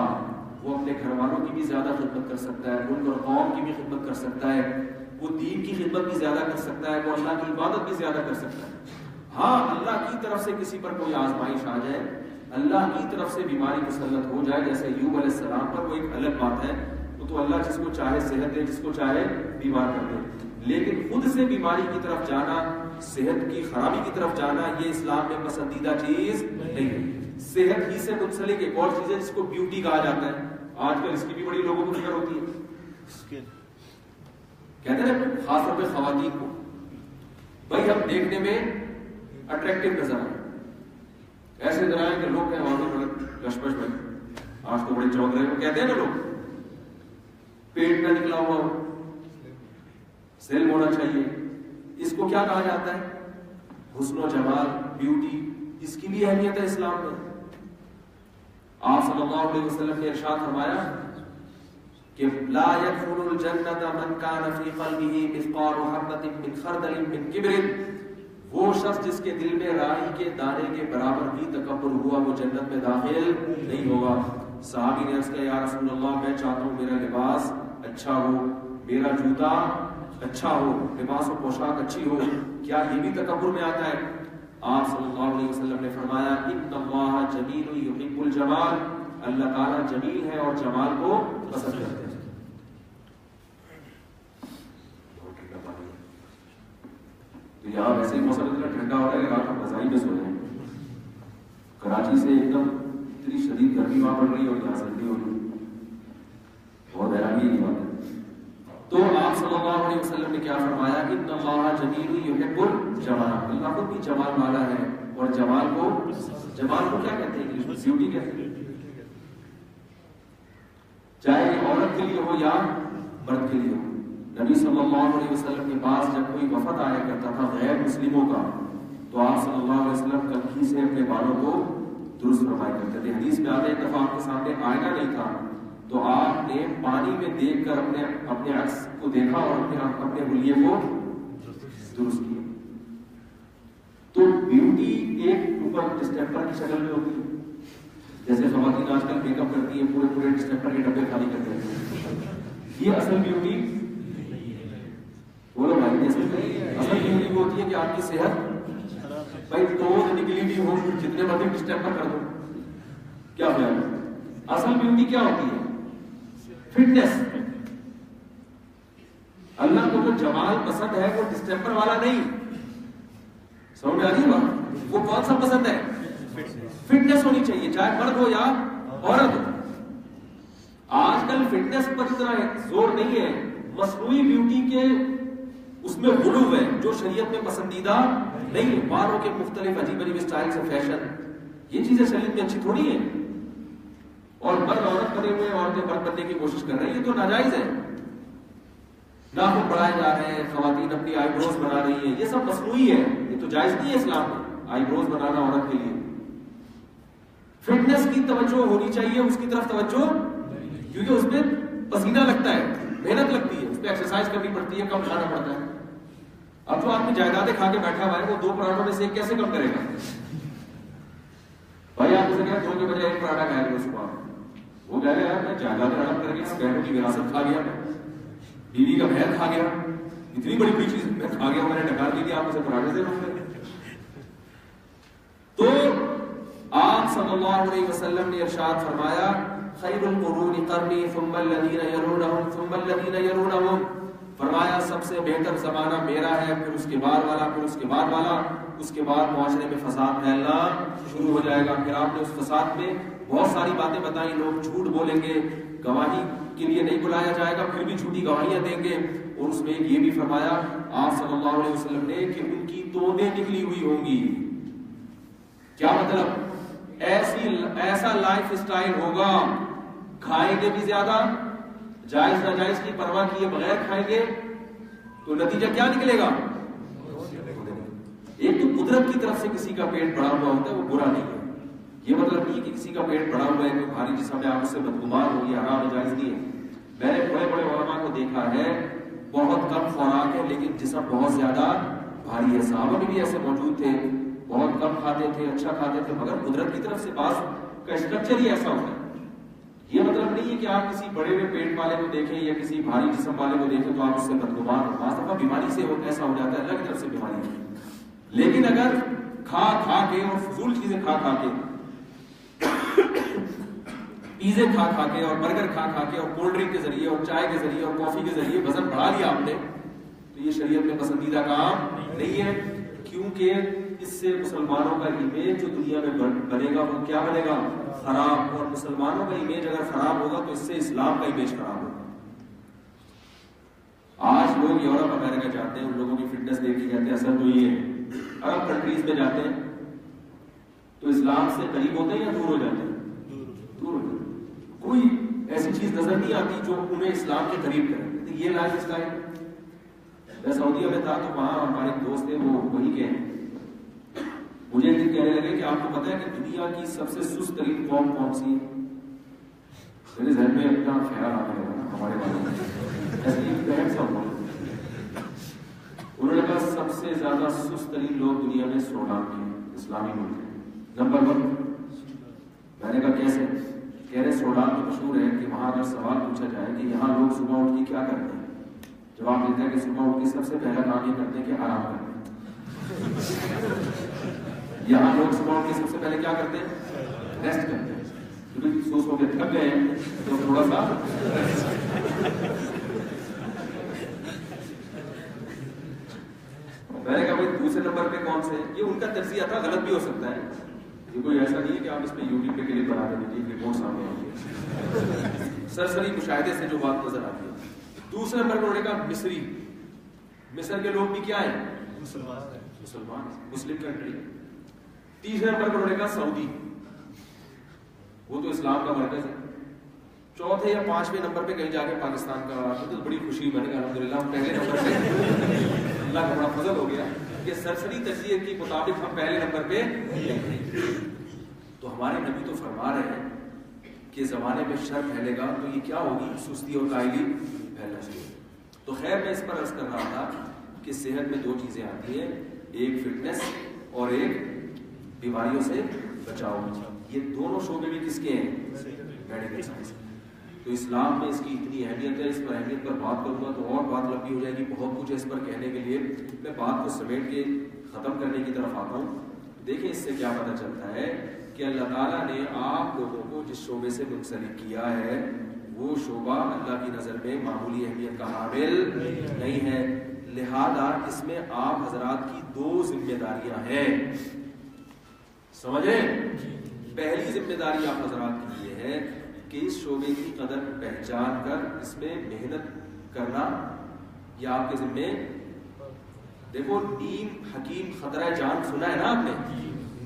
وہ اپنے گھر والوں کی بھی زیادہ خدمت کر سکتا ہے, ملک اور قوم کی بھی خدمت کر سکتا ہے, وہ دین کی خدمت بھی زیادہ کر سکتا ہے, وہ اللہ کی عبادت بھی زیادہ کر سکتا ہے. ہاں اللہ کی طرف سے کسی پر کوئی آزمائش آ جائے, اللہ کی طرف سے بیماری مسلط ہو جائے, جیسے ایوب علیہ السلام پر, وہ ایک الگ بات ہے, وہ تو اللہ جس کو چاہے صحت دے, جس کو چاہے بیمار کر دے. لیکن خود سے بیماری کی طرف جانا, صحت کی خرابی کی طرف جانا, یہ اسلام میں پسندیدہ چیز نہیں ہے. صحت ہی سے منسلک ایک اور چیز ہے جس کو بیوٹی کہا جاتا ہے. آج کل اس کی بھی بڑی لوگوں کو فکر ہوتی ہے, کہتے ہیں نا خاص طور پہ خواتین کو, بھائی ہم دیکھنے میں اٹریکٹیو نظر آئے, ایسے نظر آئے کہ لوگ کہیں بڑے لشپش میں, آج تو بڑے چونک رہے, وہ کہتے ہیں نا لوگ پیٹ نہ نکلا ہوا ہو, سیل ہونا چاہیے. اس کو کیا کہا جاتا ہے, حسن و جمال, بیوٹی. اس کی بھی اہمیت ہے اسلام میں. آپ صلی اللہ علیہ وسلم نے ارشاد فرمایا کہ لا يدخل الجنة من كان في قلبه مثقال حبة من خردل من كبر, وہ شخص جس کے دل میں رائی کے دانے کے برابر بھی تکبر ہوا, وہ جنت میں داخل نہیں ہوگا. صحابی نے عرض کیا, یا رسول اللہ میں چاہتا ہوں میرا لباس اچھا ہو, میرا جوتا اچھا ہو, لباس و پوشاک اچھی ہو, کیا یہ بھی تکبر میں آتا ہے؟ آپ صلی اللہ علیہ وسلم نے فرمایا, ان اللہ جمیل یحب الجمال, اللہ تعالیٰ جمیل ہے اور جمال کو پسند کرتے ہیں. تو یہاں ویسے ہی موسم اتنا ٹھنڈا ہو رہا ہے کہ رات کو رضائی میں سو جائیں. کراچی سے ایک دم اتنی شدید گرمی وہاں پڑ رہی ہے اور یہاں سردی ہو رہی ہے, بہت حیرانی کی بات ہے. تو آپ صلی اللہ علیہ وسلم نے کیا فرمایا, ان اللہ جمیل یحب الجمال, اللہ خود بھی جمال والا ہے, اور جمال کو کیا کہتے ہیں انگلش میں, بیوٹی کہتے ہیں. چاہے یہ عورت کے لیے ہو یا مرد کے لیے ہو. نبی صلی اللہ علیہ وسلم کے پاس جب کوئی وفد آیا کرتا تھا غیر مسلموں کا, تو آپ صلی اللہ علیہ وسلم کنگھی سے اپنے بالوں کو درست فرمایا کرتے تھے. حدیث میں آتا ہے, ایک دفعہ آپ کے سامنے آئینہ نہیں تھا, تو آپ نے پانی میں دیکھ کر اپنے عکس کو دیکھا اور اپنے حلیے کو درست کیا. تو بیوٹی ایک اوپر ڈسٹیمپر کی شکل میں ہوتی ہے, جیسے خواتین آج کل میک اپ کرتی ہیں, پورے ڈسٹیمپر کے ڈبے خالی کرتے ہیں. یہ اصل بیوٹی بولو بھائی, اصل بیوٹی وہ ہوتی ہے کہ آپ کی صحت بھائی تو نکلی بھی ہو, جتنے مرضی ڈسٹیمپر کر دو, کیا خیال ہے؟ اصل بیوٹی کیا ہوتی ہے؟ فٹنس. اللہ کو جو جمال پسند ہے وہ ڈسٹمبر والا نہیں. سمجھ میں آ رہی ہے بات؟ وہ کون سا پسند ہے؟ فٹنس ہونی چاہیے، چاہے مرد ہو یا عورت ہو. آج کل فٹنس پر اتنا زور نہیں ہے، مصنوعی بیوٹی کے اس میں غلو ہے جو شریعت میں پسندیدہ نہیں ہے. بالوں کے مختلف عجیب عجیب اسٹائل سے فیشن، یہ چیزیں شریعت میں اچھی تھوڑی ہیں. اور مرد عورت بنے ہوئے، عورتیں مرد بننے کی کوشش کر رہی ہیں، یہ تو ناجائز ہے. ناخن بڑھائے جا رہے ہیں، خواتین اپنی آئی بروز بنا رہی ہیں، یہ سب مصنوعی ہے، یہ تو جائز نہیں ہے اسلام میں آئی بروز بنانا عورت کے لیے. فٹنس کی توجہ ہونی چاہیے، اس کی طرف توجہ، کیونکہ اس میں پسینہ لگتا ہے، محنت لگتی ہے، اس پہ ایکسرسائز کرنی پڑتی ہے، کم کھانا پڑتا ہے. اب جو آدمی جائیدادیں کھا کے بیٹھا ہوا ہے وہ 2 پراٹھوں میں سے ایک کیسے کم کرے گا؟ بھائی آپ اسے کہا 2 کے بجائے 1 پراٹھا کھائے گا صبح، وہ کہہ رہے ہیں میں جائیدادیں ہڑپ کر کے بہنوں کی وراثت کھا گیا، میں بیوی کا بہن کھا گیا، اتنی بڑی بڑی چیز میں کھا گیا، میں نے ڈکار دی آپ اسے پراٹھے سے روک کر. تو آپ صلی اللہ علیہ وسلم نے ارشاد فرمایا خیر القرون قرنی ثم الذین یلونہم ثم الذین یلونہم، فرمایا سب سے بہتر زمانہ میرا ہے، پھر اس کے بعد والا، پھر اس کے بعد والا، اس کے بعد معاشرے میں فساد پھیلنا شروع ہو جائے گا. پھر آپ نے اس فساد میں بہت ساری باتیں بتائیں، لوگ جھوٹ بولیں گے، گواہی کے لیے نہیں بلایا جائے گا، پھر بھی جھوٹی گواہیاں دیں گے. اور اس میں یہ بھی فرمایا آپ صلی اللہ علیہ وسلم نے کہ ان کی توبیں نکلی ہوئی ہوں گی. کیا مطلب؟ ایسا لائف اسٹائل ہوگا، کھائیں گے بھی زیادہ، جائز ناجائز کی پرواہ کیے بغیر کھائیں گے، تو نتیجہ کیا نکلے گا؟ ایک تو قدرت کی طرف سے کسی کا پیٹ بڑا ہوا ہوتا ہے، وہ برا نہیں ہے. یہ مطلب نہیں کہ کسی کا پیٹ بڑا ہوا ہے، کوئی بھاری جسم ہے، آپ اس سے بدگمان ہو، یہ حرام جائز نہیں ہے. میں نے بڑے بڑے علماء کو دیکھا ہے، بہت کم خوراک ہے لیکن جسم بہت زیادہ بھاری ہے. صحابہ بھی ایسے موجود تھے، بہت کم کھاتے تھے، اچھا کھاتے تھے، مگر قدرت کی طرف سے بعض کا اسٹرکچر ہی ایسا ہوتا ہے. یہ مطلب نہیں ہے کہ آپ کسی بڑے ہوئے پیٹ والے کو دیکھیں یا کسی بھاری جسم والے کو دیکھیں تو آپ اس سے بدگمان ہو. بعض دفعہ بیماری سے ایسا ہو جاتا ہے، اللہ کی طرف سے بیماری ہے. لیکن اگر کھا کھا کے اور فضول چیزیں کھا کھا کے، پیزے کھا کھا کے اور برگر کھا کھا کے اور کولڈ ڈرنک کے ذریعے اور چائے کے ذریعے اور کافی کے ذریعے وزن بڑھا لیا آپ نے، تو یہ شریعت میں پسندیدہ کام نہیں ہے. کیونکہ اس سے مسلمانوں کا امیج جو دنیا میں بنے گا وہ کیا بنے گا؟ خراب. اور مسلمانوں کا امیج اگر خراب ہوگا تو اس سے اسلام کا امیج خراب ہوگا. آج لوگ یورپ امریکہ جاتے ہیں، ان لوگوں کی فٹنس دیکھ کے کہتے ہیں اصل تو یہ ہے. عرب کنٹریز میں جاتے ہیں تو اسلام سے قریب ہوتے ہیں یا دور ہو جاتے ہیں؟ دور ہو جاتے ہیں. کوئی ایسی چیز نظر نہیں آتی جو انہیں اسلام کے قریب کرے. یہ لائف اسٹائل. میں سعودیہ میں تھا تو وہاں ہمارے دوست تھے، وہ وہی کے ہیں. مجھے ایک دن کہنے لگے کہ آپ کو پتا ہے کہ دنیا کی سب سے سست ترین قوم کون سی ہے؟ میرے ذہن میں اپنا خیال آنے لگا ہمارے بارے میں، ایسی بہن سا ہوا. انہوں نے کہا سب سے زیادہ سست ترین لوگ دنیا میں سوڈان کے اسلامی ملک ہیں، نمبر 1. میں نے کہا کیسے؟ کہہ رہے سوڈان تو مشہور ہے کہ وہاں اگر سوال پوچھا جائے کہ یہاں لوگ صبح اٹھ کے کیا کرتے ہیں، جواب دیتا ہے کہ صبح اٹھ کے سب سے پہلا کام یہ کرتے ہیں کہ آرام کرتے ہیں. یہاں لوگ صبح اٹھ کے سب سے پہلے کیا کرتے ہیں؟ ریسٹ کرتے ہیں، کیونکہ سو سو کے تھک گئے ہیں تو تھوڑا سا. میں نے کہا بھائی دوسرے نمبر پہ کون سے؟ یہ ان کا تجزیہ تھا، غلط بھی ہو سکتا ہے، یہ کوئی ایسا نہیں ہے کہ آپ اس پہ یوٹیوب پہ کلپ بنا دیں گے، رپورٹ سامنے آتی ہے، سرسری مشاہدے سے جو بات نظر آتی ہے. دوسرے نمبر پر انہوں نے کہا مصری. مصر کے لوگ بھی کیا ہیں؟ مسلمان، مسلم کنٹری. تیسرے نمبر پر انہوں نے کہا سعودی، وہ تو اسلام کا مرکز ہے. چوتھے یا 5ویں نمبر پہ کہیں جا کے پاکستان کا، تو بڑی خوشی میں نے الحمدللہ ہم پہلے نمبر پہ اللہ کا بڑا فضل ہو گیا کہ سرسری تجزیے کے مطابق ہم پہلے نمبر پہ. تو ہمارے نبی تو فرما رہے ہیں کہ زمانے میں شر پھیلے گا تو یہ کیا ہوگی؟ سستی اور کائلی پھیلنا شروع. تو خیر میں اس پر عرض کر رہا تھا کہ صحت میں 2 چیزیں آتی ہیں، ایک فٹنس اور ایک بیماریوں سے بچاؤ. یہ دونوں شعبے بھی کس کے ہیں؟ Medical science. تو اسلام میں اس کی اتنی اہمیت ہے، اس پر اہمیت پر بات کروں گا تو اور بات لمبی ہو جائے گی. بہت کچھ اس پر کہنے کے لیے، میں بات کو سمیٹ کے ختم کرنے کی طرف آتا ہوں. دیکھیں اس سے کیا پتہ چلتا ہے کہ اللہ تعالیٰ نے آپ لوگوں کو جس شعبے سے منسلک کیا ہے وہ شعبہ اللہ کی نظر میں معمولی اہمیت کا حامل نہیں ہے. لہذا اس میں آپ حضرات کی 2 ذمہ داریاں ہیں. سمجھیں؟ پہلی ذمہ داری آپ حضرات کی یہ ہے کہ اس شعبے کی قدر پہچان کر اس میں محنت کرنا یہ آپ کے ذمہ. دیکھو نیم حکیم خطرہ جان سنا ہے نا آپ نے؟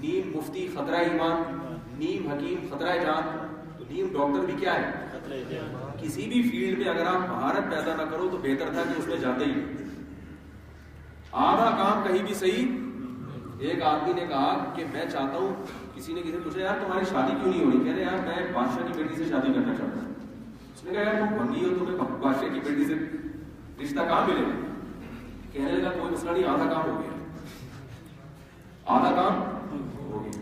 نیم مفتی خطرہ ایمان، نیم حکیم خطرہ جان. تو نیم ڈاکٹر بھی کیا ہے؟ کسی بھی فیلڈ میں اگر آپ مہارت پیدا نہ کرو تو بہتر تھا کہ اس میں جاتے ہی. آدھا کام کہیں بھی صحیح. ایک آدمی نے کہا کہ میں چاہتا ہوں، کسی نے پوچھا یار تمہاری شادی کیوں نہیں ہو رہی؟ کہہ رہے یار میں بادشاہ کی بیٹی سے شادی کرنا چاہتا ہوں. اس نے کہا یار تم بھنگی ہو، تمہیں بادشاہ کی بیٹی سے رشتہ کہاں ملے گا؟ کہنے لگا کوئی مسئلہ نہیں، آدھا کام ہو گیا. آدھا کام ہو گیا.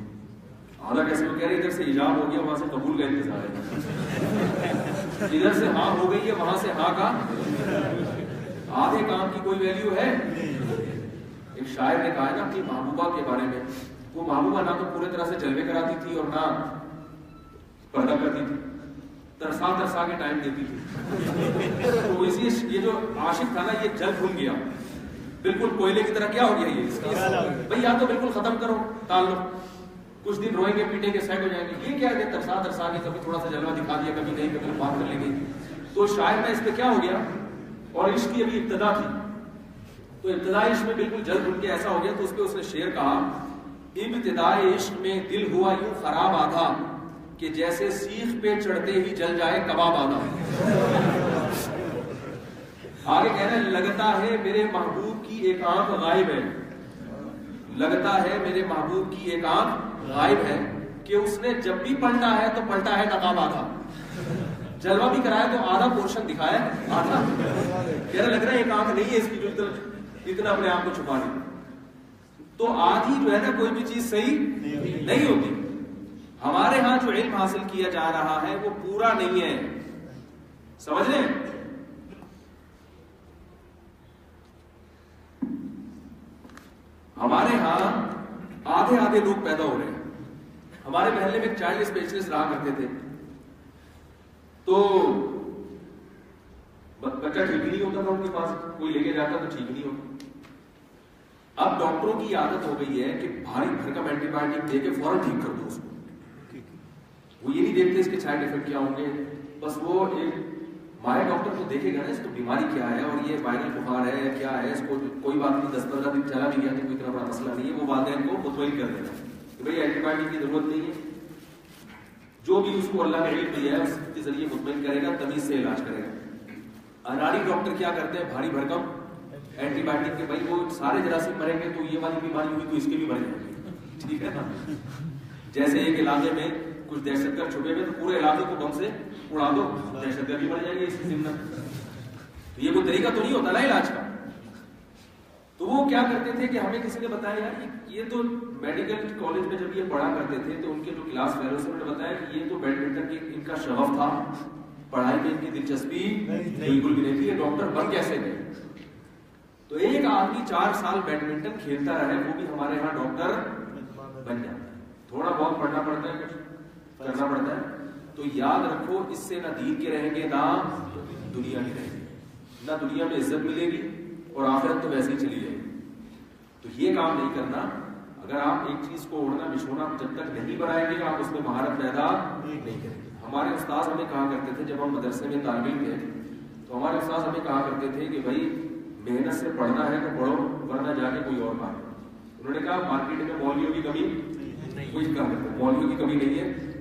آدھا کیسے؟ کہہ رہے ادھر سے ایجاب ہو گیا، وہاں سے قبول کا انتظار ہے. ادھر سے ہاں ہو گئی ہے، وہاں سے ہاں کا. آدھے کام کی کوئی ویلیو ہے؟ ایک شاعر نے کہا ہے نا اپنی محبوبہ کے بارے میں، وہ محبوبہ نہ تو پورے طرح سے جلوے کراتی تھی اور نہ پردہ کرتی تھی، ترسا ترسا کے ٹائم دیتی تھی. تو اسی یہ جو عاشق تھا نا یہ جل بھول گیا، بالکل کوئلے کی طرح. کیا ہو گیا یہ بھائی؟ یا تو بالکل ختم کرو تعلق، کچھ دن روئیں گے پیٹیں گے سیٹ ہو جائیں گے. یہ کیا ہے ترسا ترسا کے کبھی تھوڑا سا جلوہ دکھا دیا، کبھی نہیں، کبھی بات کر لیں گے. تو شاعر میں اس پہ کیا ہو گیا؟ اور عشق کی ابھی ابتدا تھی تو ابتدائی عشق میں بالکل جل بھول کے ایسا ہو گیا. تو اس پہ اس نے شعر کہا، ابتدائی عشق میں دل ہوا یوں خراب آدھا کہ جیسے سیخ پہ چڑھتے ہی جل جائے کباب آدھا. آگے کہنا ہے لگتا ہے میرے محبوب کی ایک آنکھ غائب ہے، لگتا ہے میرے محبوب کی ایک آنکھ غائب ہے کہ اس نے جب بھی پلٹا ہے تو پلٹا ہے نقاب آدھا. جلوہ بھی کرایا تو آدھا پورشن دکھایا آدھا. کہہ رہا لگ رہا ہے ایک آنکھ نہیں ہے اس کی جو اتنا اپنے آپ کو چھپا دی. تو آدھی جو ہے نا کوئی بھی چیز صحیح نہیں ہوتی. ہمارے ہاں جو علم حاصل کیا جا رہا ہے وہ پورا نہیں ہے. سمجھ لیں؟ ہمارے ہاں آدھے آدھے لوگ پیدا ہو رہے ہیں. ہمارے محلے میں ایک چائلڈ اسپیشلسٹ رہا کرتے تھے. تو بچہ ٹھیک نہیں ہوتا تھا ان کے پاس، کوئی لے کے جاتا تو ٹھیک نہیں ہوتا. اب ڈاکٹروں کی عادت ہو گئی ہے کہ بھاری بھرکم اینٹی بایوٹک دے کے فوراً ٹھیک کر دو اس کو. وہ یہ نہیں دیکھتے اس کے سائڈ افیکٹ کیا ہوں گے. بس وہ ایک ماہر ڈاکٹر تو دیکھے گا نا اس کو بیماری کیا ہے اور یہ وائرل بخار ہے یا کیا ہے، اس کو کوئی بات نہیں، 10-15 دن چلا بھی گیا تو کوئی اتنا بڑا مسئلہ نہیں ہے. وہ والدین کو مطمئن کر دینا کہ بھائی اینٹی بایوٹک کی ضرورت نہیں ہے. جو بھی اس کو اللہ نے علم دیا ہے اس کے ذریعے مطمئن کرے گا، تمیز سے علاج کرے گا. اناڑی ڈاکٹر کیا کرتے ہیں؟ بھاری بھرکم اینٹی بایوٹک کے بھائی وہ سارے جراثیم مریں گے تو یہ والی بیماری ہوئی تو اس کے بھی مر جائیں گے. ٹھیک ہے نا؟ جیسے ایک علاقے میں کچھ دہشت گرد چھپے ہوئے تو پورے علاقے کو بم سے اڑا دو، دہشت گرد بھی مر جائیں گے اس ضمن. تو یہ کوئی طریقہ تو نہیں ہوتا نا علاج کا. تو وہ کیا کرتے تھے کہ ہمیں کسی نے بتایا یار یہ تو میڈیکل کالج میں جب یہ پڑھا کرتے تھے تو ان کے جو کلاس فیلو سے انہوں نے بتایا کہ یہ تو بیڈمنٹن کی ان کا شغف تھا، پڑھائی میں ان کی دلچسپی بالکل بھی نہیں تھی، یہ ڈاکٹر بن کیسے گئے. تو ایک آدمی 4 سال بیڈمنٹن کھیلتا رہے وہ بھی ہمارے ہاں ڈاکٹر بن جاتا ہے. تھوڑا بہت پڑھنا پڑتا ہے، کچھ کرنا پڑتا ہے. تو یاد رکھو اس سے نہ دین کے رہیں گے نہ دنیا کی رہیں گے. نہ دنیا میں عزت ملے گی اور آخرت تو ویسے ہی چلی جائے گی. تو یہ کام نہیں کرنا. اگر آپ ایک چیز کو اوڑھنا بچھونا جب تک نہیں بنائیں گے آپ اس میں مہارت پیدا نہیں کریں گے. ہمارے استاد ہمیں کہا کرتے تھے جب ہم مدرسے میں طالب علم تھے تو ہمارے استاد ہمیں کہا کرتے تھے کہ بھائی محنت سے پڑھنا ہے تو پڑھو ورنہ جا کے کوئی اور کام. انہوں نے کہا مارکیٹ میں مولویوں کی کمی کوئی کام کرتے مولویوں کی کمی نہیں ہے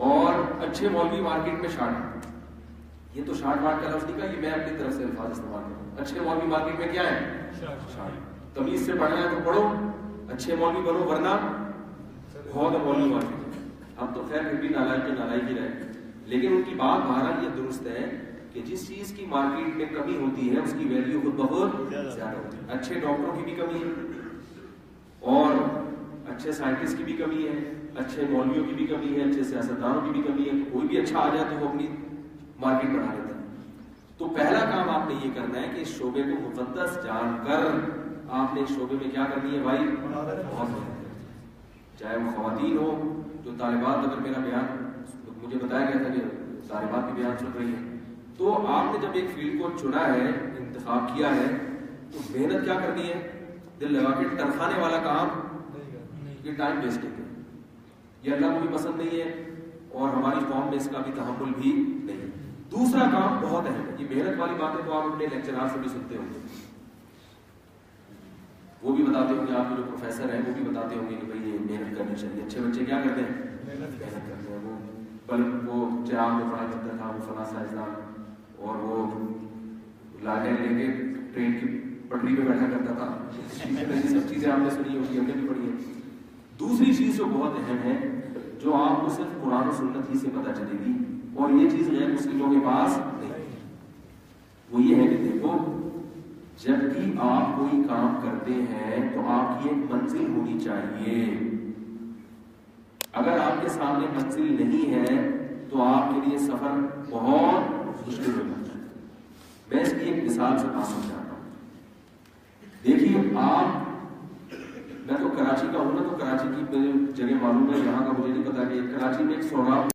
اور اچھے مولوی مارکیٹ میں شارٹ. یہ تو شارٹ واٹ کا لفظ نہیں کہا، یہ میں اپنی طرف سے الفاظ استعمال کرتا ہوں. اچھے مولوی مارکیٹ میں کیا ہے؟ شارٹ. تمیز سے پڑھنا ہے تو پڑھو، اچھے مولوی بنو ورنہ بہت مولوی مارکیٹ. اب تو خیر پھر بھی نالائق کے نالائق ہی رہے. لیکن ان کی بات بہرحال یہ درست ہے کہ جس چیز کی مارکیٹ میں کمی ہوتی ہے اس کی ویلیو خود بہت زیادہ ہوتی ہے. اچھے ڈاکٹروں کی بھی کمی ہے اور اچھے سائنٹسٹ کی بھی کمی ہے، اچھے مولویوں کی بھی کمی ہے، اچھے سیاستدانوں کی بھی کمی ہے. کوئی بھی اچھا آ جائے تو وہ اپنی مارکیٹ بنا لیتا ہے. تو پہلا کام آپ نے یہ کرنا ہے کہ اس شعبے کو مقدس جان کر آپ نے اس شعبے میں کیا کرنی ہے بھائی؟ چاہے وہ خواتین ہو جو طالبات، اگر میرا بیان مجھے بتایا گیا تھا کہ ساری بات بھی بیان سن رہی ہے. تو آپ نے جب ایک فیلڈ کو چنا ہے, انتخاب کیا ہے, تو محنت کیا کرنی ہے, دل لگا کے. ٹرکھانے والا کام یہ ٹائم ویسٹنگ ہے, یہ اللہ کو بھی پسند نہیں ہے اور ہماری قوم میں اس کا بھی تحمل بھی نہیں ہے. دوسرا کام بہت اہم ہے, یہ محنت والی باتیں تو آپ اپنے لیکچرار سے بھی سنتے ہوں گے, وہ بھی بتاتے ہوں گے, آپ کے جو پروفیسر ہیں وہ بھی بتاتے ہوں گے کہ بھائی یہ محنت کرنی چاہیے. اچھے بچے کیا کرتے ہیں, محنت کرتے ہیں. وہ بلب وہ چراغ میں پڑا کرتا تھا, وہ فلاں سائنسدان, اور وہ لالٹین لے کے ٹرین کی پٹری پہ بیٹھا کرتا تھا. یہ سب چیزیں آپ نے سنی ہوگی, ہم نے بھی پڑھی ہیں. دوسری چیز جو بہت اہم ہے, جو آپ کو صرف قرآن و سنت ہی سے پتہ چلے گی, اور یہ چیز غیر مسلموں کے پاس نہیں, وہ یہ ہے کہ دیکھو, جب بھی آپ کوئی کام کرتے ہیں تو آپ کی ایک منزل ہونی چاہیے. اگر آپ کے سامنے منزل نہیں ہے تو آپ کے لیے سفر بہت مشکل ہو جاتا ہے. میں اس کی ایک مثال سے بات سمجھاتا ہوں. دیکھیے آپ, میں تو کراچی کا ہوں نا, تو کراچی کی جگہ معلوم ہے, یہاں کا مجھے نہیں پتا کہ کراچی میں ایک سوراخ